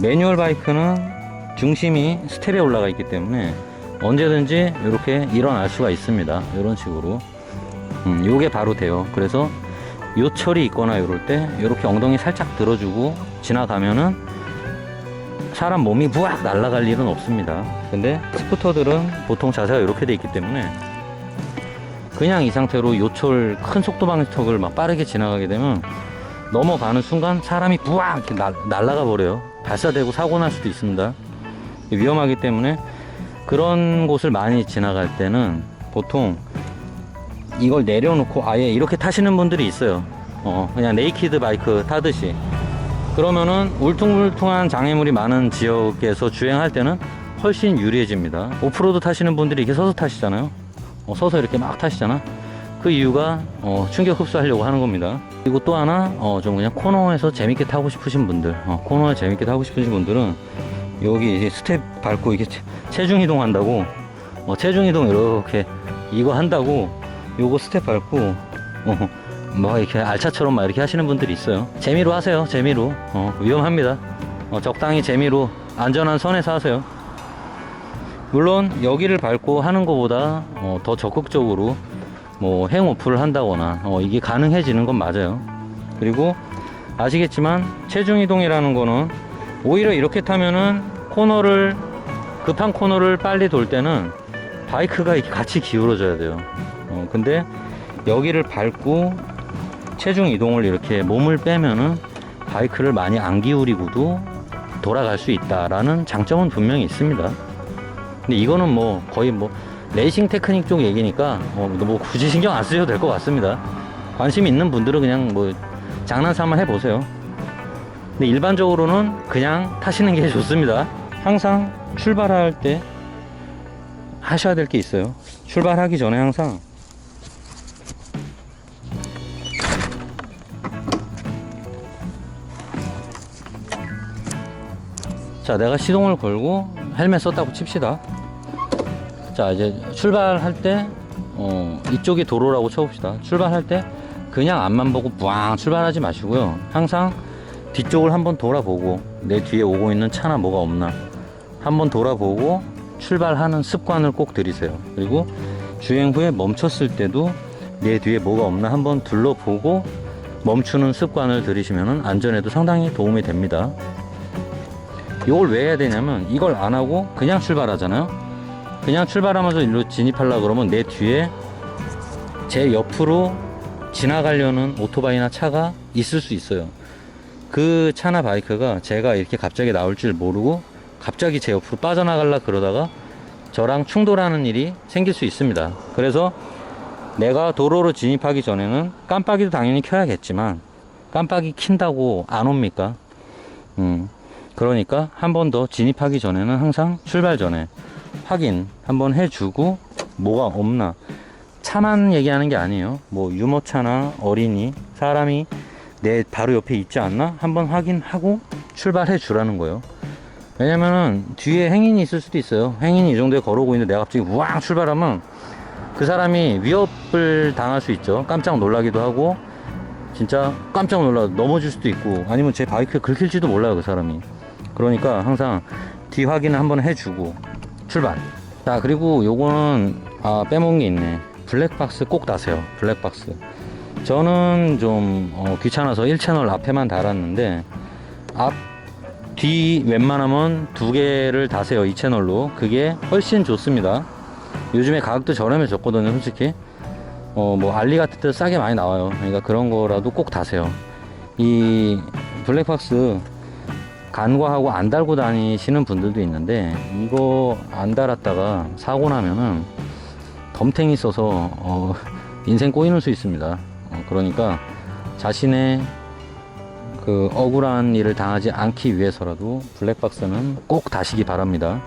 B: 매뉴얼 바이크는 중심이 스텝에 올라가 있기 때문에 언제든지 이렇게 일어날 수가 있습니다. 이런 식으로 요게 바로 돼요. 그래서 요철이 있거나 이럴 때 이렇게 엉덩이 살짝 들어주고 지나가면은 사람 몸이 부악 날아갈 일은 없습니다. 근데 스쿠터들은 보통 자세가 이렇게 돼 있기 때문에 그냥 이 상태로 요철 큰 속도 방지턱을 막 빠르게 지나가게 되면 넘어가는 순간 사람이 부악 이렇게 날아가 버려요. 발사되고 사고 날 수도 있습니다. 위험하기 때문에 그런 곳을 많이 지나갈 때는 보통 이걸 내려놓고 아예 이렇게 타시는 분들이 있어요. 그냥 네이키드 바이크 타듯이. 그러면은 울퉁불퉁한 장애물이 많은 지역에서 주행할 때는 훨씬 유리해집니다. 오프로드 타시는 분들이 이렇게 서서 타시잖아요. 서서 이렇게 막 타시잖아. 그 이유가 충격 흡수하려고 하는 겁니다. 그리고 또 하나 좀 그냥 코너에서 재밌게 타고 싶으신 분들, 코너에 재밌게 타고 싶으신 분들은 여기 이제 스텝 밟고 이게 체중 이동한다고, 체중 이동 이렇게 이거 한다고 요거 스텝 밟고 뭐 이렇게 알차처럼 막 이렇게 하시는 분들이 있어요. 재미로 하세요. 재미로. 위험합니다. 적당히 재미로 안전한 선에서 하세요. 물론 여기를 밟고 하는 것보다 더 적극적으로 뭐 행오프를 한다거나 이게 가능해지는 건 맞아요. 그리고 아시겠지만 체중 이동이라는 거는 오히려 이렇게 타면은 급한 코너를 빨리 돌 때는 바이크가 이렇게 같이 기울어져야 돼요. 근데 여기를 밟고 체중 이동을 이렇게 몸을 빼면은 바이크를 많이 안 기울이고도 돌아갈 수 있다라는 장점은 분명히 있습니다. 근데 이거는 뭐 거의 뭐 레이싱 테크닉 쪽 얘기니까 뭐 굳이 신경 안 쓰셔도 될 것 같습니다. 관심 있는 분들은 그냥 뭐 장난삼아 해보세요. 근데 일반적으로는 그냥 타시는 게 좋습니다. 항상 출발할 때 하셔야 될 게 있어요. 출발하기 전에 항상 자, 내가 시동을 걸고 헬멧 썼다고 칩시다. 자, 이제 출발할 때 이쪽이 도로라고 쳐봅시다. 출발할 때 그냥 앞만 보고 뿌앙 출발하지 마시고요. 항상 뒤쪽을 한번 돌아보고 내 뒤에 오고 있는 차나 뭐가 없나 한번 돌아보고 출발하는 습관을 꼭 들이세요. 그리고 주행 후에 멈췄을 때도 내 뒤에 뭐가 없나 한번 둘러보고 멈추는 습관을 들이시면 안전에도 상당히 도움이 됩니다. 이걸 왜 해야 되냐면 이걸 안 하고 그냥 출발하잖아요. 그냥 출발하면서 일로 진입하려고 그러면 내 뒤에 제 옆으로 지나가려는 오토바이나 차가 있을 수 있어요. 그 차나 바이크가 제가 이렇게 갑자기 나올 줄 모르고 갑자기 제 옆으로 빠져나가려고 그러다가 저랑 충돌하는 일이 생길 수 있습니다. 그래서 내가 도로로 진입하기 전에는 깜빡이도 당연히 켜야겠지만 깜빡이 킨다고 안 옵니까? 그러니까 한 번 더 진입하기 전에는 항상 출발 전에 확인 한번 해주고 뭐가 없나, 차만 얘기하는 게 아니에요. 뭐 유모차나 어린이, 사람이 내 바로 옆에 있지 않나 한번 확인하고 출발해 주라는 거예요. 왜냐면은 뒤에 행인이 있을 수도 있어요. 행인이 이 정도에 걸어오고 있는데 내가 갑자기 우왕 출발하면 그 사람이 위협을 당할 수 있죠. 깜짝 놀라기도 하고 진짜 깜짝 놀라 넘어질 수도 있고 아니면 제 바이크에 긁힐지도 몰라요, 그 사람이. 그러니까 항상 뒤 확인을 한번 해주고 출발. 자, 그리고 요거는 빼먹은 게 있네. 블랙박스 꼭 다세요. 블랙박스. 저는 좀 귀찮아서 1채널 앞에만 달았는데 뒤 웬만하면 2개를 다세요. 2채널로. 그게 훨씬 좋습니다. 요즘에 가격도 저렴해졌거든요, 솔직히. 뭐 알리 같은 데 싸게 많이 나와요. 그러니까 그런 거라도 꼭 다세요. 이 블랙박스 간과하고 안 달고 다니시는 분들도 있는데 이거 안 달았다가 사고 나면은 덤탱이 써서 인생 꼬이는 수 있습니다. 그러니까 자신의 그 억울한 일을 당하지 않기 위해서라도 블랙박스는 꼭 다시기 바랍니다.